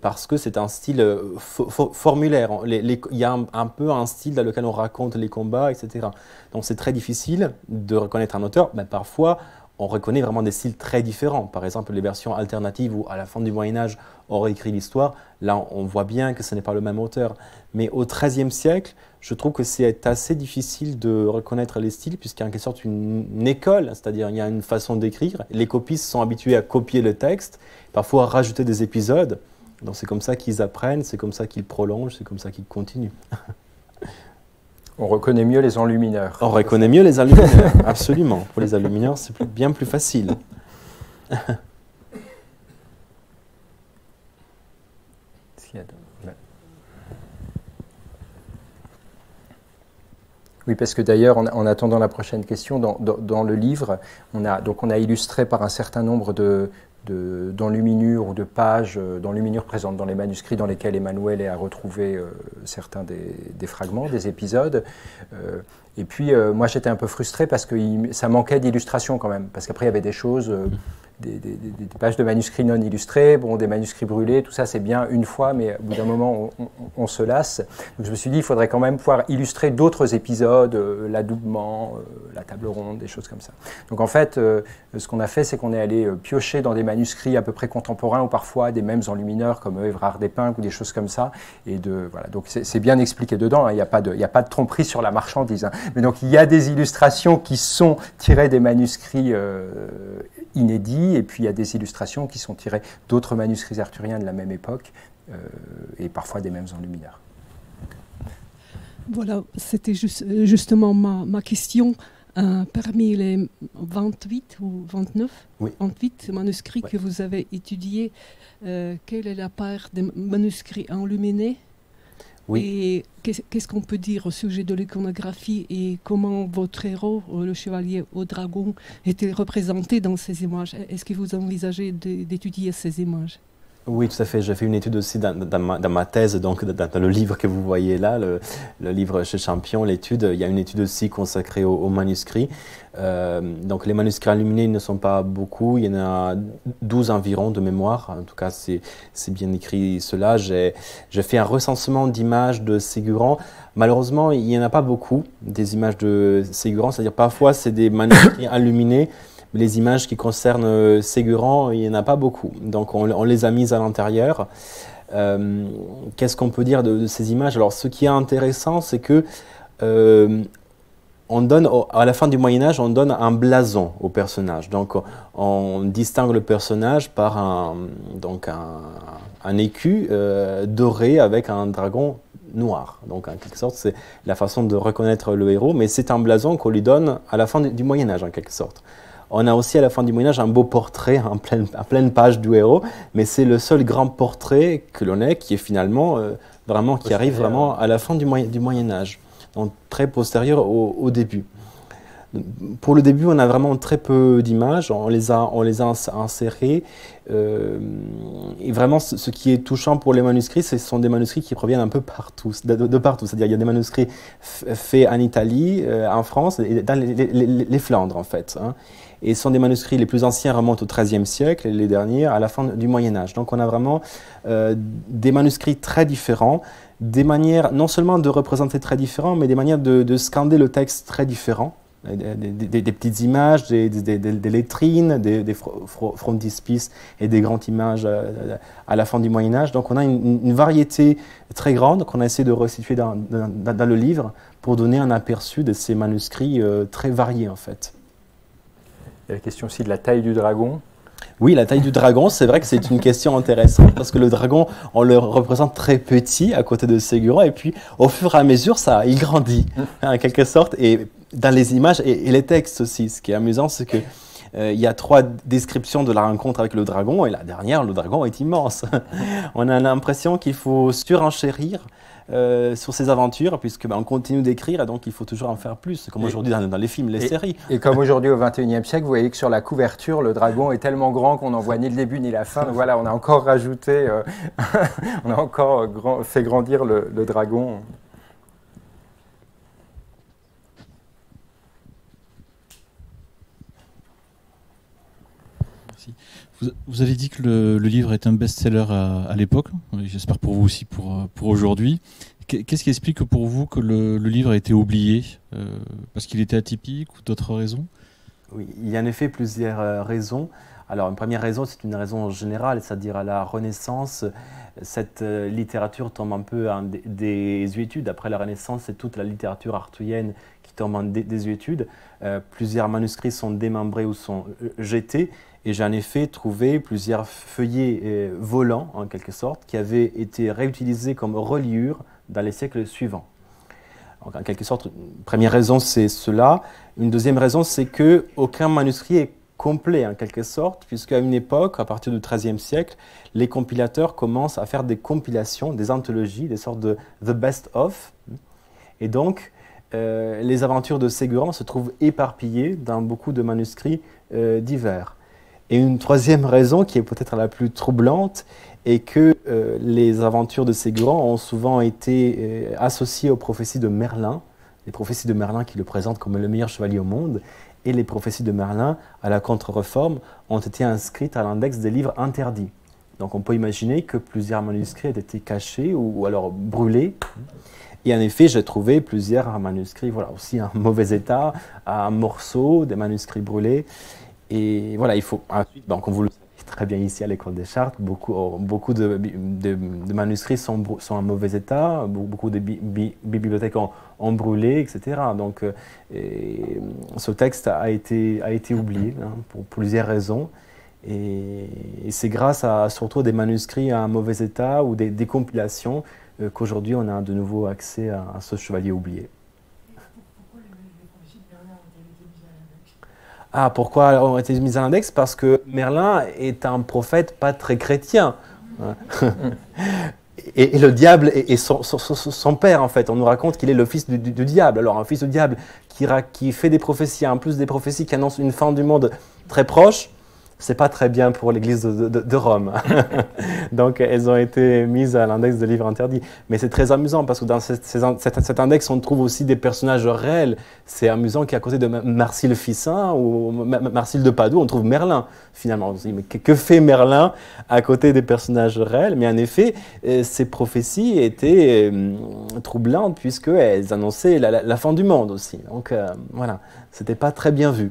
parce que c'est un style formulaire. Il y a un peu un style dans lequel on raconte les combats, etc. Donc c'est très difficile de reconnaître un auteur, mais parfois on reconnaît vraiment des styles très différents. Par exemple, les versions alternatives où à la fin du Moyen-Âge, on réécrit l'histoire, là on voit bien que ce n'est pas le même auteur. Mais au XIIIe siècle, je trouve que c'est assez difficile de reconnaître les styles puisqu'il y a en quelque sorte une école, c'est-à-dire il y a une façon d'écrire. Les copistes sont habitués à copier le texte, parfois à rajouter des épisodes. Donc c'est comme ça qu'ils apprennent, c'est comme ça qu'ils prolongent, c'est comme ça qu'ils continuent. On reconnaît mieux les enlumineurs. On reconnaît mieux les enlumineurs, absolument. Pour les enlumineurs, c'est bien plus facile. Oui, parce que d'ailleurs, en attendant la prochaine question, dans le livre, on a illustré par un certain nombre d'enluminures ou de pages d'enluminures présentes dans les manuscrits dans lesquels Emmanuel a retrouvé certains des fragments, des épisodes. Et puis, moi, j'étais un peu frustré parce que ça manquait d'illustration quand même. Parce qu'après, il y avait des choses, des pages de manuscrits non illustrés, bon, des manuscrits brûlés, tout ça, c'est bien une fois, mais au bout d'un moment, on se lasse. Donc, je me suis dit, il faudrait quand même pouvoir illustrer d'autres épisodes, l'adoubement, la table ronde, des choses comme ça. Donc, en fait, ce qu'on a fait, c'est qu'on est allé piocher dans des manuscrits à peu près contemporains ou parfois des mêmes enlumineurs comme Évrard d'Épingle ou des choses comme ça. Et voilà. Donc, c'est bien expliqué dedans, hein. Il n'y a pas de tromperie sur la marchandise, hein. Mais donc, il y a des illustrations qui sont tirées des manuscrits inédits, et puis il y a des illustrations qui sont tirées d'autres manuscrits arthuriens de la même époque, et parfois des mêmes enlumineurs. Voilà, c'était justement ma question. Parmi les 28 ou 29, oui. 28 manuscrits que vous avez étudiés, quelle est la part des manuscrits enluminés? Oui. Et qu'est-ce qu'on peut dire au sujet de l'iconographie et comment votre héros, le chevalier au dragon, était représenté dans ces images? Est-ce que vous envisagez d'étudier ces images? Oui, tout à fait. J'ai fait une étude aussi dans ma thèse, donc dans le livre que vous voyez là, le livre chez Champion, l'étude. Il y a une étude aussi consacrée aux manuscrits. Donc les manuscrits enluminés ne sont pas beaucoup, il y en a 12 environ de mémoire. En tout cas, c'est bien écrit cela. J'ai fait un recensement d'images de Ségurant. Malheureusement, il n'y en a pas beaucoup des images de Ségurant, c'est-à-dire parfois c'est des manuscrits enluminés. Les images qui concernent Ségurant, il n'y en a pas beaucoup. Donc on les a mises à l'intérieur. Qu'est-ce qu'on peut dire de ces images? Alors ce qui est intéressant, c'est que on donne, à la fin du Moyen-Âge, on donne un blason au personnage. Donc on distingue le personnage par un écu doré avec un dragon noir. Donc en quelque sorte, c'est la façon de reconnaître le héros, mais c'est un blason qu'on lui donne à la fin du Moyen-Âge en quelque sorte. On a aussi à la fin du Moyen-Âge un beau portrait à pleine page du héros, mais c'est le seul grand portrait que l'on ait qui est finalement qui arrive vraiment à la fin du Moyen-Âge, donc très postérieur au début. Pour le début, on a vraiment très peu d'images, on les a insérées. Et vraiment, ce qui est touchant pour les manuscrits, ce sont des manuscrits qui proviennent un peu partout, de partout. C'est-à-dire, il y a des manuscrits faits en Italie, en France, et dans les Flandres, en fait, hein. Et ce sont des manuscrits, les plus anciens remontent au XIIIe siècle, et les derniers à la fin du Moyen-Âge. Donc on a vraiment des manuscrits très différents, des manières non seulement de représenter très différents, mais des manières de scander le texte très différents. Des petites images, des lettrines, des frontispices et des grandes images à la fin du Moyen-Âge. Donc on a une variété très grande qu'on a essayé de restituer dans le livre pour donner un aperçu de ces manuscrits très variés en fait. Il y a la question aussi de la taille du dragon. Oui, la taille du dragon, c'est vrai que c'est une question intéressante parce que le dragon, on le représente très petit à côté de Ségurant et puis au fur et à mesure, il grandit en quelque sorte et dans les images et les textes aussi. Ce qui est amusant, c'est que il y a 3 descriptions de la rencontre avec le dragon et la dernière, le dragon est immense. On a l'impression qu'il faut surenchérir sur ces aventures puisque on continue d'écrire et donc il faut toujours en faire plus, comme aujourd'hui dans les films, les séries. Et comme aujourd'hui au XXIe siècle, vous voyez que sur la couverture, le dragon est tellement grand qu'on n'en voit ni le début ni la fin. Donc voilà, on a encore rajouté, on a encore fait grandir le dragon. Vous avez dit que le livre est un best-seller à l'époque, j'espère pour vous aussi pour aujourd'hui. Qu'est-ce qui explique pour vous que le livre a été oublié parce qu'il était atypique ou d'autres raisons? Oui, il y a en effet plusieurs raisons. Alors, une première raison, c'est une raison générale, c'est-à-dire à la Renaissance, cette littérature tombe un peu en désuétude. Après la Renaissance, c'est toute la littérature arthurienne qui tombe en désuétude. Plusieurs manuscrits sont démembrés ou sont jetés. Et j'ai en effet trouvé plusieurs feuillets volants, en quelque sorte, qui avaient été réutilisés comme reliures dans les siècles suivants. Donc, en quelque sorte, une première raison, c'est cela. Une deuxième raison, c'est qu'aucun manuscrit est complet, en quelque sorte, puisqu'à une époque, à partir du XIIIe siècle, les compilateurs commencent à faire des compilations, des anthologies, des sortes de « the best of ». Et donc, les aventures de Ségurant se trouvent éparpillées dans beaucoup de manuscrits divers. Et une troisième raison, qui est peut-être la plus troublante, est que les aventures de Ségurant ont souvent été associées aux prophéties de Merlin, les prophéties de Merlin qui le présentent comme le meilleur chevalier au monde, et les prophéties de Merlin, à la Contre-Réforme, ont été inscrites à l'index des livres interdits. Donc on peut imaginer que plusieurs manuscrits aient été cachés ou alors brûlés. Et en effet, j'ai trouvé plusieurs manuscrits, voilà, aussi en mauvais état, en morceaux, des manuscrits brûlés. Et voilà, il faut ensuite, comme vous le savez très bien ici à l'École des Chartes, beaucoup de manuscrits sont en mauvais état, beaucoup de bibliothèques ont brûlé, etc. Donc ce texte a été oublié pour plusieurs raisons. Et c'est grâce à surtout des manuscrits en mauvais état ou des compilations qu'aujourd'hui on a de nouveau accès à ce chevalier oublié. Ah, pourquoi ont été mises à l'index? Parce que Merlin est un prophète pas très chrétien. Et le diable est son père, en fait. On nous raconte qu'il est le fils du diable. Alors, un fils du diable qui fait des prophéties, en plus des prophéties qui annoncent une fin du monde très proche, c'est pas très bien pour l'Église de Rome. Donc, elles ont été mises à l'index de livres interdits. Mais c'est très amusant parce que dans cet index, on trouve aussi des personnages réels. C'est amusant qu'à côté de Marsile Ficin ou Marsile de Padoue, on trouve Merlin, finalement. On se dit, mais que fait Merlin à côté des personnages réels? Mais en effet, ces prophéties étaient troublantes puisqu'elles annonçaient la fin du monde aussi. Donc, voilà, c'était pas très bien vu.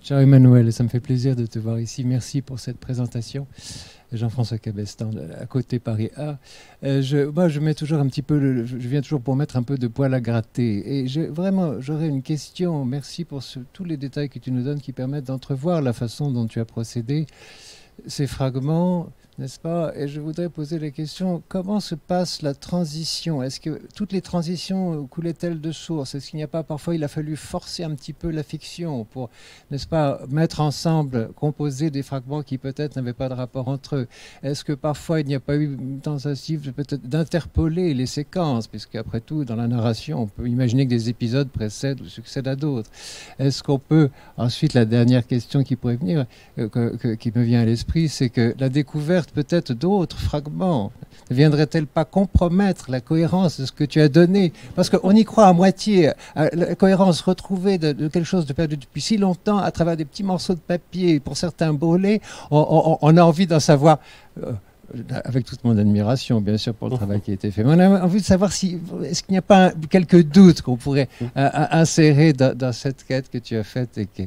Cher Emmanuel, ça me fait plaisir de te voir ici. Merci pour cette présentation. Jean-François Cabestan, à côté Paris A. Moi, je mets toujours un petit peu, je viens toujours pour mettre un peu de poil à gratter. Et vraiment, j'aurais une question. Merci pour tous les détails que tu nous donnes qui permettent d'entrevoir la façon dont tu as procédé. Ces fragments, n'est-ce pas? Et je voudrais poser la question, comment se passe la transition? Est-ce que toutes les transitions coulaient-elles de source? Est-ce qu'il n'y a pas, parfois, il a fallu forcer un petit peu la fiction pour, n'est-ce pas, mettre ensemble, composer des fragments qui peut-être n'avaient pas de rapport entre eux? Est-ce que parfois, il n'y a pas eu une tentative peut-être d'interpoler les séquences? Puisqu'après tout, dans la narration, on peut imaginer que des épisodes précèdent ou succèdent à d'autres. Est-ce qu'on peut, ensuite, la dernière question qui pourrait venir, qui me vient à l'esprit, c'est que la découverte peut-être d'autres fragments ne viendrait-elle pas compromettre la cohérence de ce que tu as donné? Parce qu'on y croit à moitié, à la cohérence retrouvée de quelque chose de perdu depuis si longtemps à travers des petits morceaux de papier, pour certains brûlés, on a envie d'en savoir, avec toute mon admiration bien sûr pour le travail qui a été fait, mais on a envie de savoir si, est-ce qu'il n'y a pas quelques doutes qu'on pourrait insérer dans cette quête que tu as faite et que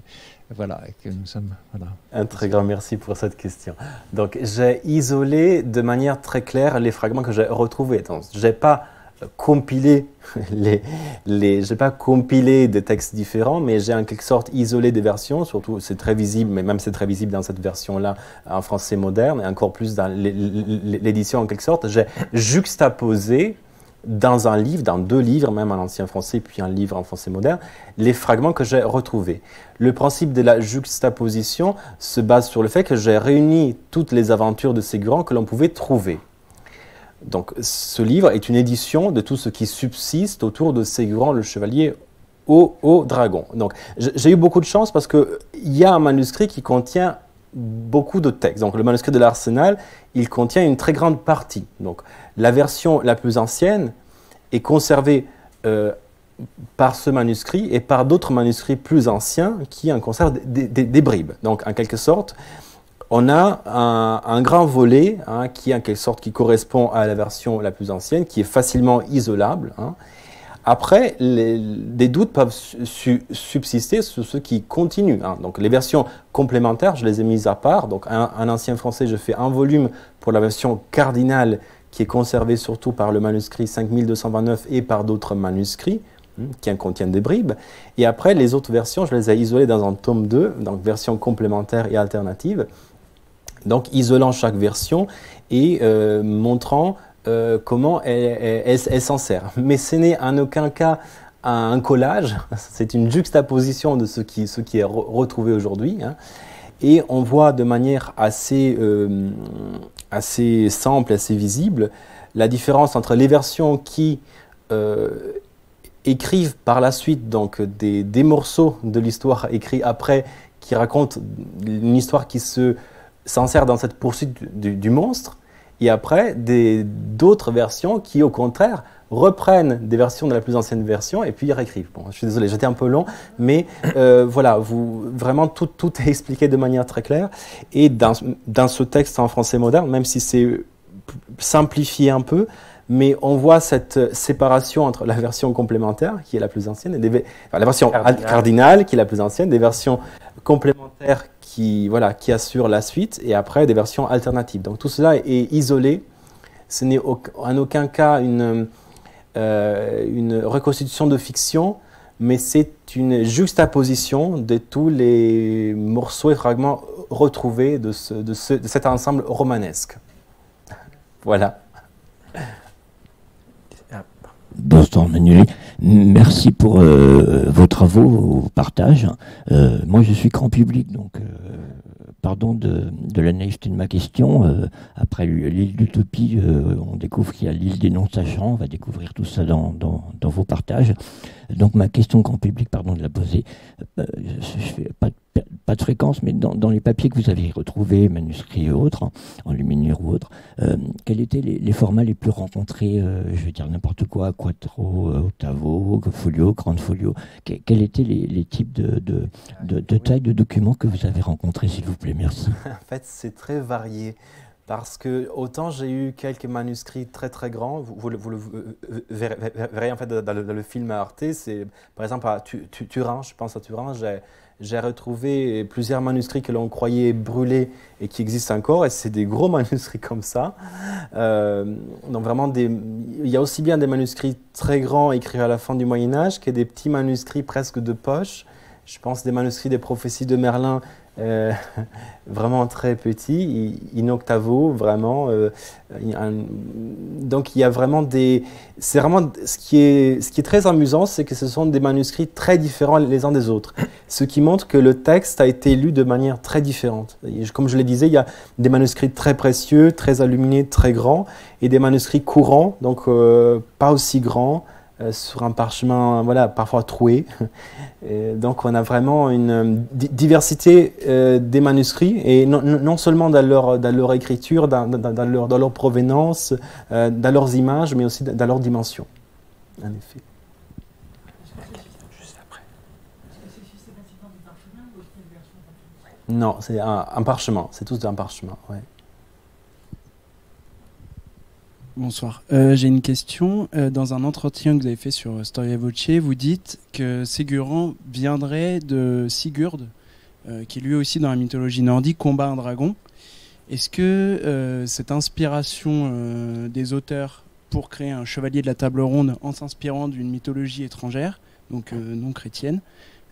voilà, et que nous sommes. Voilà. Un très grand merci pour cette question. Donc, j'ai isolé de manière très claire les fragments que j'ai retrouvés. Donc, j'ai pas compilé j'ai pas compilé des textes différents, mais j'ai en quelque sorte isolé des versions. Surtout, c'est très visible, mais même c'est très visible dans cette version-là en français moderne, et encore plus dans l'édition en quelque sorte. J'ai juxtaposé dans un livre, dans deux livres, même en ancien français, puis un livre en français moderne, les fragments que j'ai retrouvés. Le principe de la juxtaposition se base sur le fait que j'ai réuni toutes les aventures de Ségurant que l'on pouvait trouver. Donc, ce livre est une édition de tout ce qui subsiste autour de Ségurant, le chevalier au dragon. Donc, j'ai eu beaucoup de chance parce qu'il y a un manuscrit qui contient beaucoup de textes. Donc, le manuscrit de l'Arsenal, il contient une très grande partie. Donc, la version la plus ancienne est conservée par ce manuscrit et par d'autres manuscrits plus anciens qui en conservent des bribes. Donc, en quelque sorte, on a un grand volet qui, en quelque sorte, qui correspond à la version la plus ancienne, qui est facilement isolable. Après, des doutes peuvent subsister sur ceux qui continuent. Donc, les versions complémentaires, je les ai mises à part. Donc, en ancien français, je fais un volume pour la version cardinale qui est conservée surtout par le manuscrit 5229 et par d'autres manuscrits qui en contiennent des bribes. Et après, les autres versions, je les ai isolées dans un tome 2, donc version complémentaire et alternative. Donc, isolant chaque version et montrant comment elle s'en sert. Mais ce n'est en aucun cas un collage, c'est une juxtaposition de ce qui est retrouvé aujourd'hui. Et on voit de manière assez simple, assez visible, la différence entre les versions qui écrivent par la suite donc, des morceaux de l'histoire écrits après, qui racontent une histoire qui s'insère dans cette poursuite du monstre, et après, d'autres versions qui, au contraire, reprennent des versions de la plus ancienne version et puis ils réécrivent. Bon, je suis désolé, j'étais un peu long, mais voilà, vraiment tout est expliqué de manière très claire. Et dans ce texte en français moderne, même si c'est simplifié un peu, mais on voit cette séparation entre la version complémentaire, qui est la plus ancienne, et la version cardinale, qui est la plus ancienne, des versions complémentaires qui assurent la suite, et après des versions alternatives. Donc tout cela est isolé. Ce n'est en aucun cas une reconstitution de fiction, mais c'est une juxtaposition de tous les morceaux et fragments retrouvés de cet ensemble romanesque. Voilà. Bonsoir Manuel, merci pour vos travaux, vos partages. Moi je suis grand public, donc pardon de la naïveté de ma question. Après l'île d'Utopie, on découvre qu'il y a l'île des non-sachants, on va découvrir tout ça dans vos partages. Donc ma question grand public, pardon de la poser, je fais pas de fréquence, mais dans les papiers que vous avez retrouvés, manuscrits et autres, en luminure ou autres, quels étaient les formats les plus rencontrés, je veux dire n'importe quoi, quattro, octavo, folio, grande folio, quels étaient les types de tailles de documents que vous avez rencontrés, s'il vous plaît, merci. En fait, c'est très varié. Parce que autant j'ai eu quelques manuscrits très très grands, vous le verrez en fait dans le film à Arte, c'est par exemple à Turin, je pense à Turin, j'ai retrouvé plusieurs manuscrits que l'on croyait brûlés et qui existent encore, et c'est des gros manuscrits comme ça. Donc vraiment, il y a aussi bien des manuscrits très grands écrits à la fin du Moyen-Âge que des petits manuscrits presque de poche. Je pense des manuscrits des prophéties de Merlin, vraiment très petits, in octavo, vraiment. Donc il y a vraiment c'est vraiment ce qui est très amusant, c'est que ce sont des manuscrits très différents les uns des autres, ce qui montre que le texte a été lu de manière très différente. Comme je le disais, il y a des manuscrits très précieux, très illuminés, très grands, et des manuscrits courants, donc pas aussi grands, sur un parchemin parfois troué. Et donc on a vraiment une diversité des manuscrits, et non seulement dans leur écriture, dans leur provenance, dans leurs images, mais aussi dans leurs dimensions. En effet. Juste après. Est-ce que c'est systématiquement du parchemin ou est-ce qu'il y a une version parchemin ? Non, c'est un parchemin, c'est tous un parchemin, ouais. Bonsoir. J'ai une question. Dans un entretien que vous avez fait sur Storia Voce, vous dites que Ségurant viendrait de Sigurd, qui lui aussi dans la mythologie nordique combat un dragon. Est-ce que cette inspiration des auteurs pour créer un chevalier de la table ronde en s'inspirant d'une mythologie étrangère, donc non chrétienne,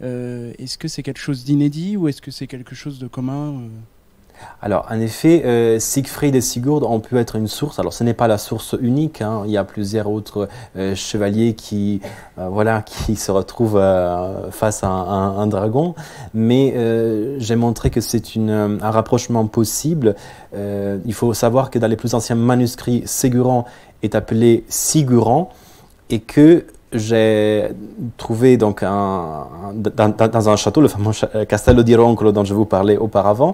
est-ce que c'est quelque chose d'inédit ou est-ce que c'est quelque chose de commun Alors, en effet, Siegfried et Sigurd ont pu être une source. Alors, ce n'est pas la source unique. Il y a plusieurs autres chevaliers qui se retrouvent face à un dragon. Mais j'ai montré que c'est un rapprochement possible. Il faut savoir que dans les plus anciens manuscrits, Ségurant est appelé Sigurant et que j'ai trouvé donc dans un château, le fameux Castello di Roncolo dont je vous parlais auparavant,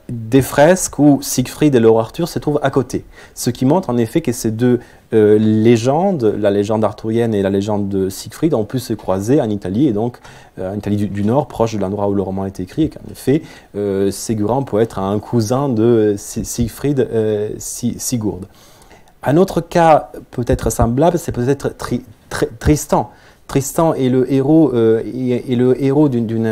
des fresques où Siegfried et le roi Arthur se trouvent à côté. Ce qui montre en effet que ces deux légendes, la légende arthurienne et la légende de Siegfried, ont pu se croiser en Italie, et donc en Italie du Nord, proche de l'endroit où le roman a été écrit, et qu'en effet, Ségurant peut être un cousin de Siegfried Sigurd. Un autre cas peut-être semblable, c'est peut-être Tristan. Tristan est le héros, d'une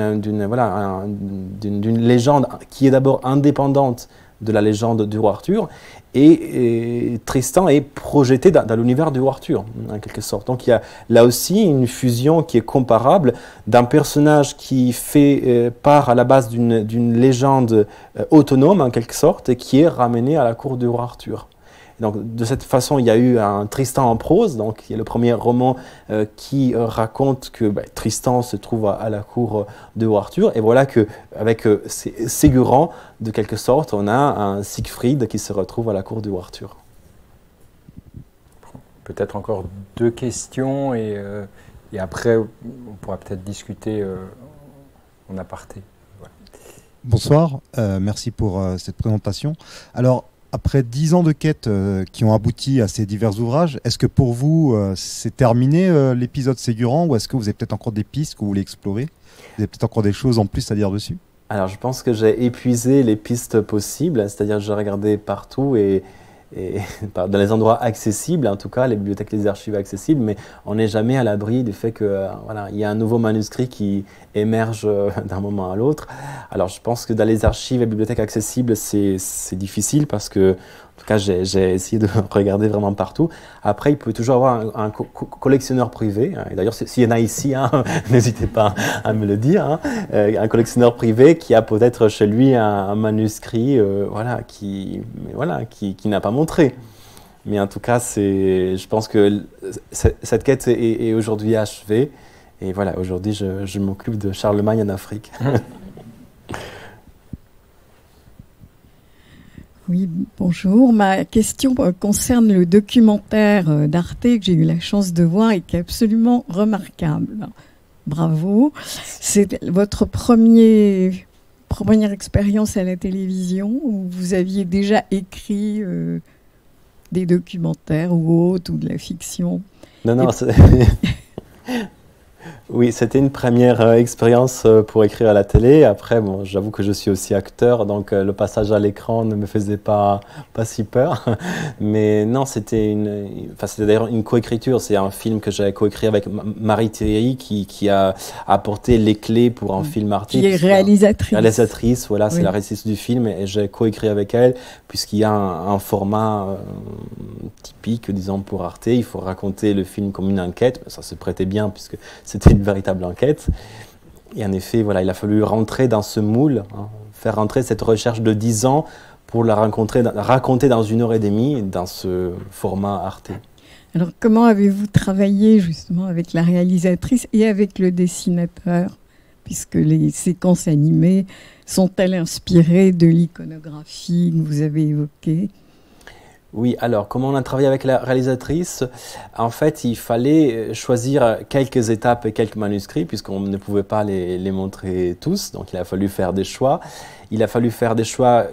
légende qui est d'abord indépendante de la légende du roi Arthur, et Tristan est projeté dans l'univers du roi Arthur, en quelque sorte. Donc il y a là aussi une fusion qui est comparable d'un personnage qui fait part à la base d'une légende autonome, en quelque sorte, et qui est ramené à la cour du roi Arthur. Donc, de cette façon, il y a eu un Tristan en prose, donc il y a le premier roman qui raconte que Tristan se trouve à la cour de Arthur, et voilà qu'avec Ségurant, de quelque sorte, on a un Siegfried qui se retrouve à la cour de Arthur. Peut-être encore 2 questions, et après, on pourra peut-être discuter en aparté. Voilà. Bonsoir, merci pour cette présentation. Alors, après 10 ans de quête qui ont abouti à ces divers ouvrages, est-ce que pour vous, c'est terminé l'épisode Ségurant, ou est-ce que vous avez peut-être encore des pistes que vous voulez explorer? Vous avez peut-être encore des choses en plus à dire dessus? Alors, je pense que j'ai épuisé les pistes possibles, c'est-à-dire que j'ai regardé partout et dans les endroits accessibles, en tout cas, les bibliothèques, les archives accessibles, mais on n'est jamais à l'abri du fait que voilà, il y a un nouveau manuscrit qui émerge d'un moment à l'autre. Alors, je pense que dans les archives et bibliothèques accessibles, c'est difficile parce que, en tout cas, j'ai essayé de regarder vraiment partout. Après, il peut toujours avoir un collectionneur privé. Et d'ailleurs, s'il y en a ici, n'hésitez pas à me le dire. Un collectionneur privé qui a peut-être chez lui un manuscrit qui n'a pas montré. Mais en tout cas, je pense que cette quête est aujourd'hui achevée. Et voilà, aujourd'hui, je m'occupe de Charlemagne en Afrique. Oui, bonjour. Ma question concerne le documentaire d'Arte que j'ai eu la chance de voir et qui est absolument remarquable. Bravo. C'est votre première expérience à la télévision, où vous aviez déjà écrit des documentaires ou autres, ou de la fiction? Non, oui, c'était une première expérience pour écrire à la télé. Après, bon, j'avoue que je suis aussi acteur, donc le passage à l'écran ne me faisait pas si peur. Mais non, c'était d'ailleurs une coécriture. C'est un film que j'ai coécrit avec Marie Thierry qui a apporté les clés pour un film artistique. Qui est réalisatrice. Réalisatrice, voilà, c'est oui. la réalisatrice du film, et j'ai coécrit avec elle, puisqu'il y a un format typique, disons, pour Arte. Il faut raconter le film comme une enquête. Ça se prêtait bien, puisque c'était une véritable enquête. Et en effet, voilà, il a fallu rentrer dans ce moule, faire rentrer cette recherche de 10 ans pour la raconter dans 1h30 dans ce format Arte. Alors, comment avez-vous travaillé justement avec la réalisatrice et avec le dessinateur, puisque les séquences animées sont-elles inspirées de l'iconographie que vous avez évoquée? Oui, alors, comment on a travaillé avec la réalisatrice? En fait, il fallait choisir quelques étapes et quelques manuscrits, puisqu'on ne pouvait pas les montrer tous, donc il a fallu faire des choix. Il a fallu faire des choix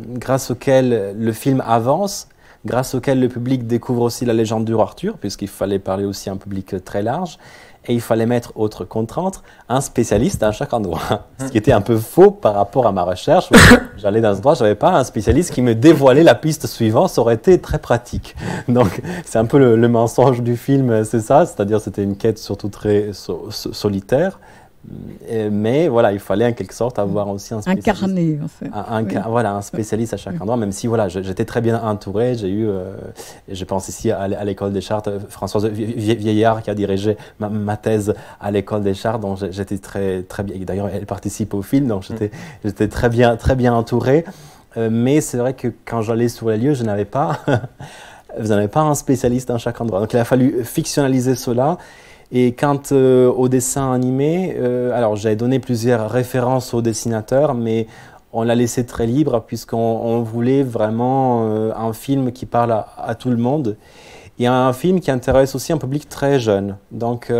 grâce auxquels le film avance, grâce auxquels le public découvre aussi la légende du roi Arthur, puisqu'il fallait parler aussi à un public très large. Et il fallait mettre, autre contrainte, un spécialiste à chaque endroit. Ce qui était un peu faux par rapport à ma recherche. J'allais dans ce endroit, je n'avais pas un spécialiste qui me dévoilait la piste suivante. Ça aurait été très pratique. Donc, c'est un peu le mensonge du film, c'est ça. C'est-à-dire, c'était une quête surtout très solitaire. Mais voilà, il fallait en quelque sorte avoir aussi un spécialiste. Incarné, en fait. Voilà, un spécialiste à chaque endroit, même si voilà, j'étais très bien entouré. J'ai eu, je pense ici à l'école des Chartes, Françoise Vieillard qui a dirigé ma thèse à l'école des Chartes, donc j'étais très bien. D'ailleurs, elle participe au film, donc j'étais très bien entouré. Mais c'est vrai que quand j'allais sur les lieux, je n'avais pas, vous n'avez pas un spécialiste à chaque endroit. Donc il a fallu fictionnaliser cela. Et quant au dessin animé, alors j'ai donné plusieurs références au dessinateur, mais on l'a laissé très libre puisqu'on voulait vraiment un film qui parle à tout le monde. et un film qui intéresse aussi un public très jeune. Donc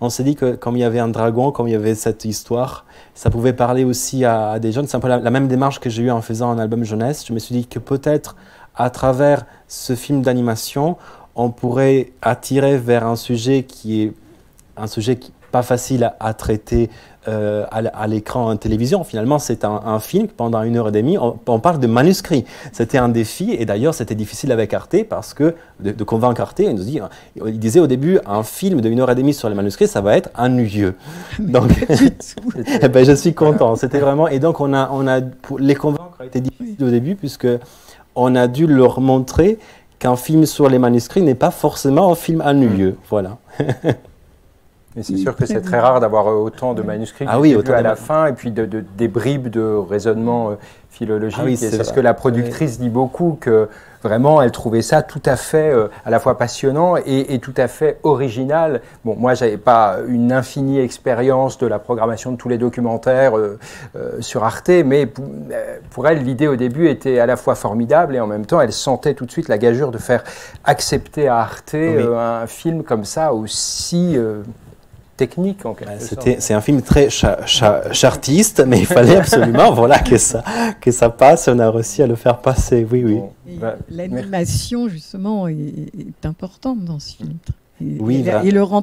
on s'est dit que comme il y avait un dragon, comme il y avait cette histoire, ça pouvait parler aussi à des jeunes. C'est un peu la même démarche que j'ai eue en faisant un album jeunesse. Je me suis dit que peut-être à travers ce film d'animation, on pourrait attirer vers un sujet qui est pas facile à traiter à l'écran en télévision. Finalement, c'est un film, pendant 1h30, on parle de manuscrits. C'était un défi, et d'ailleurs, c'était difficile avec Arte, parce que, de convaincre Arte, il disait au début, un film de 1h30 sur les manuscrits, ça va être ennuyeux. Donc, ben, je suis content. C'était vraiment, et donc, pour les convaincre a été difficile au début, puisque on a dû leur montrer qu'un film sur les manuscrits n'est pas forcément un film ennuyeux. Voilà. Mais c'est sûr que c'est très rare d'avoir autant de manuscrits à la fin, et puis des bribes de raisonnement philologique. Oui, et c'est ce que la productrice dit beaucoup, que vraiment elle trouvait ça tout à fait à la fois passionnant et tout à fait original. Bon, moi j'avais pas une infinie expérience de la programmation de tous les documentaires sur Arte, mais pour elle l'idée au début était à la fois formidable et en même temps elle sentait tout de suite la gageure de faire accepter à Arte un film comme ça aussi technique en quelque sorte. C'est un film très chartiste, mais il fallait absolument que ça passe. On a réussi à le faire passer, oui. Bon, l'animation, justement, est importante dans ce film. Et le rend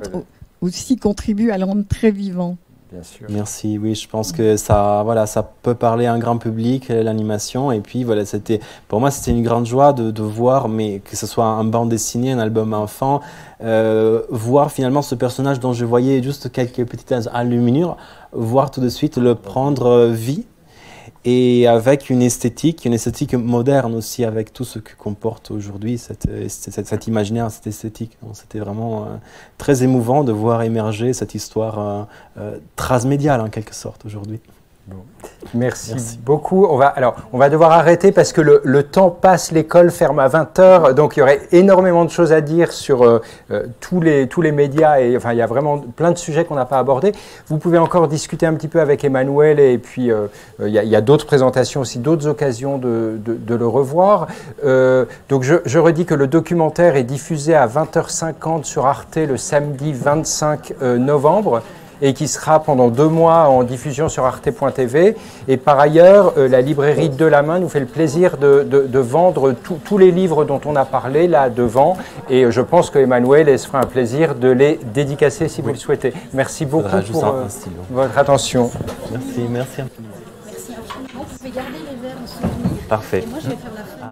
aussi contribue à le rendre très vivant. Bien sûr. Merci, oui, je pense que ça peut parler à un grand public, l'animation, et puis voilà, pour moi c'était une grande joie de voir, mais que ce soit un bande dessinée, un album enfant, voir finalement ce personnage dont je voyais juste quelques petites enluminures, voir tout de suite le prendre vie, et avec une esthétique moderne aussi, avec tout ce que comporte aujourd'hui cet imaginaire, cette esthétique. C'était vraiment très émouvant de voir émerger cette histoire transmédiale en quelque sorte aujourd'hui. Bon. Merci beaucoup. On va devoir arrêter parce que le temps passe, l'école ferme à 20h, donc il y aurait énormément de choses à dire sur tous les médias, et enfin il y a vraiment plein de sujets qu'on n'a pas abordés. Vous pouvez encore discuter un petit peu avec Emmanuel, et puis il y a d'autres présentations aussi, d'autres occasions de le revoir. Donc je redis que le documentaire est diffusé à 20h50 sur Arte le samedi 25 novembre. Et qui sera pendant 2 mois en diffusion sur arte.tv. Et par ailleurs, la librairie De la Main nous fait le plaisir de vendre tous les livres dont on a parlé là devant. Et je pense que Emmanuel se fera un plaisir de les dédicacer si vous le souhaitez. Merci beaucoup pour votre attention. Merci. Merci infiniment. Vous pouvez garder les verres en souvenir. Parfait. Et moi, je vais faire la fin.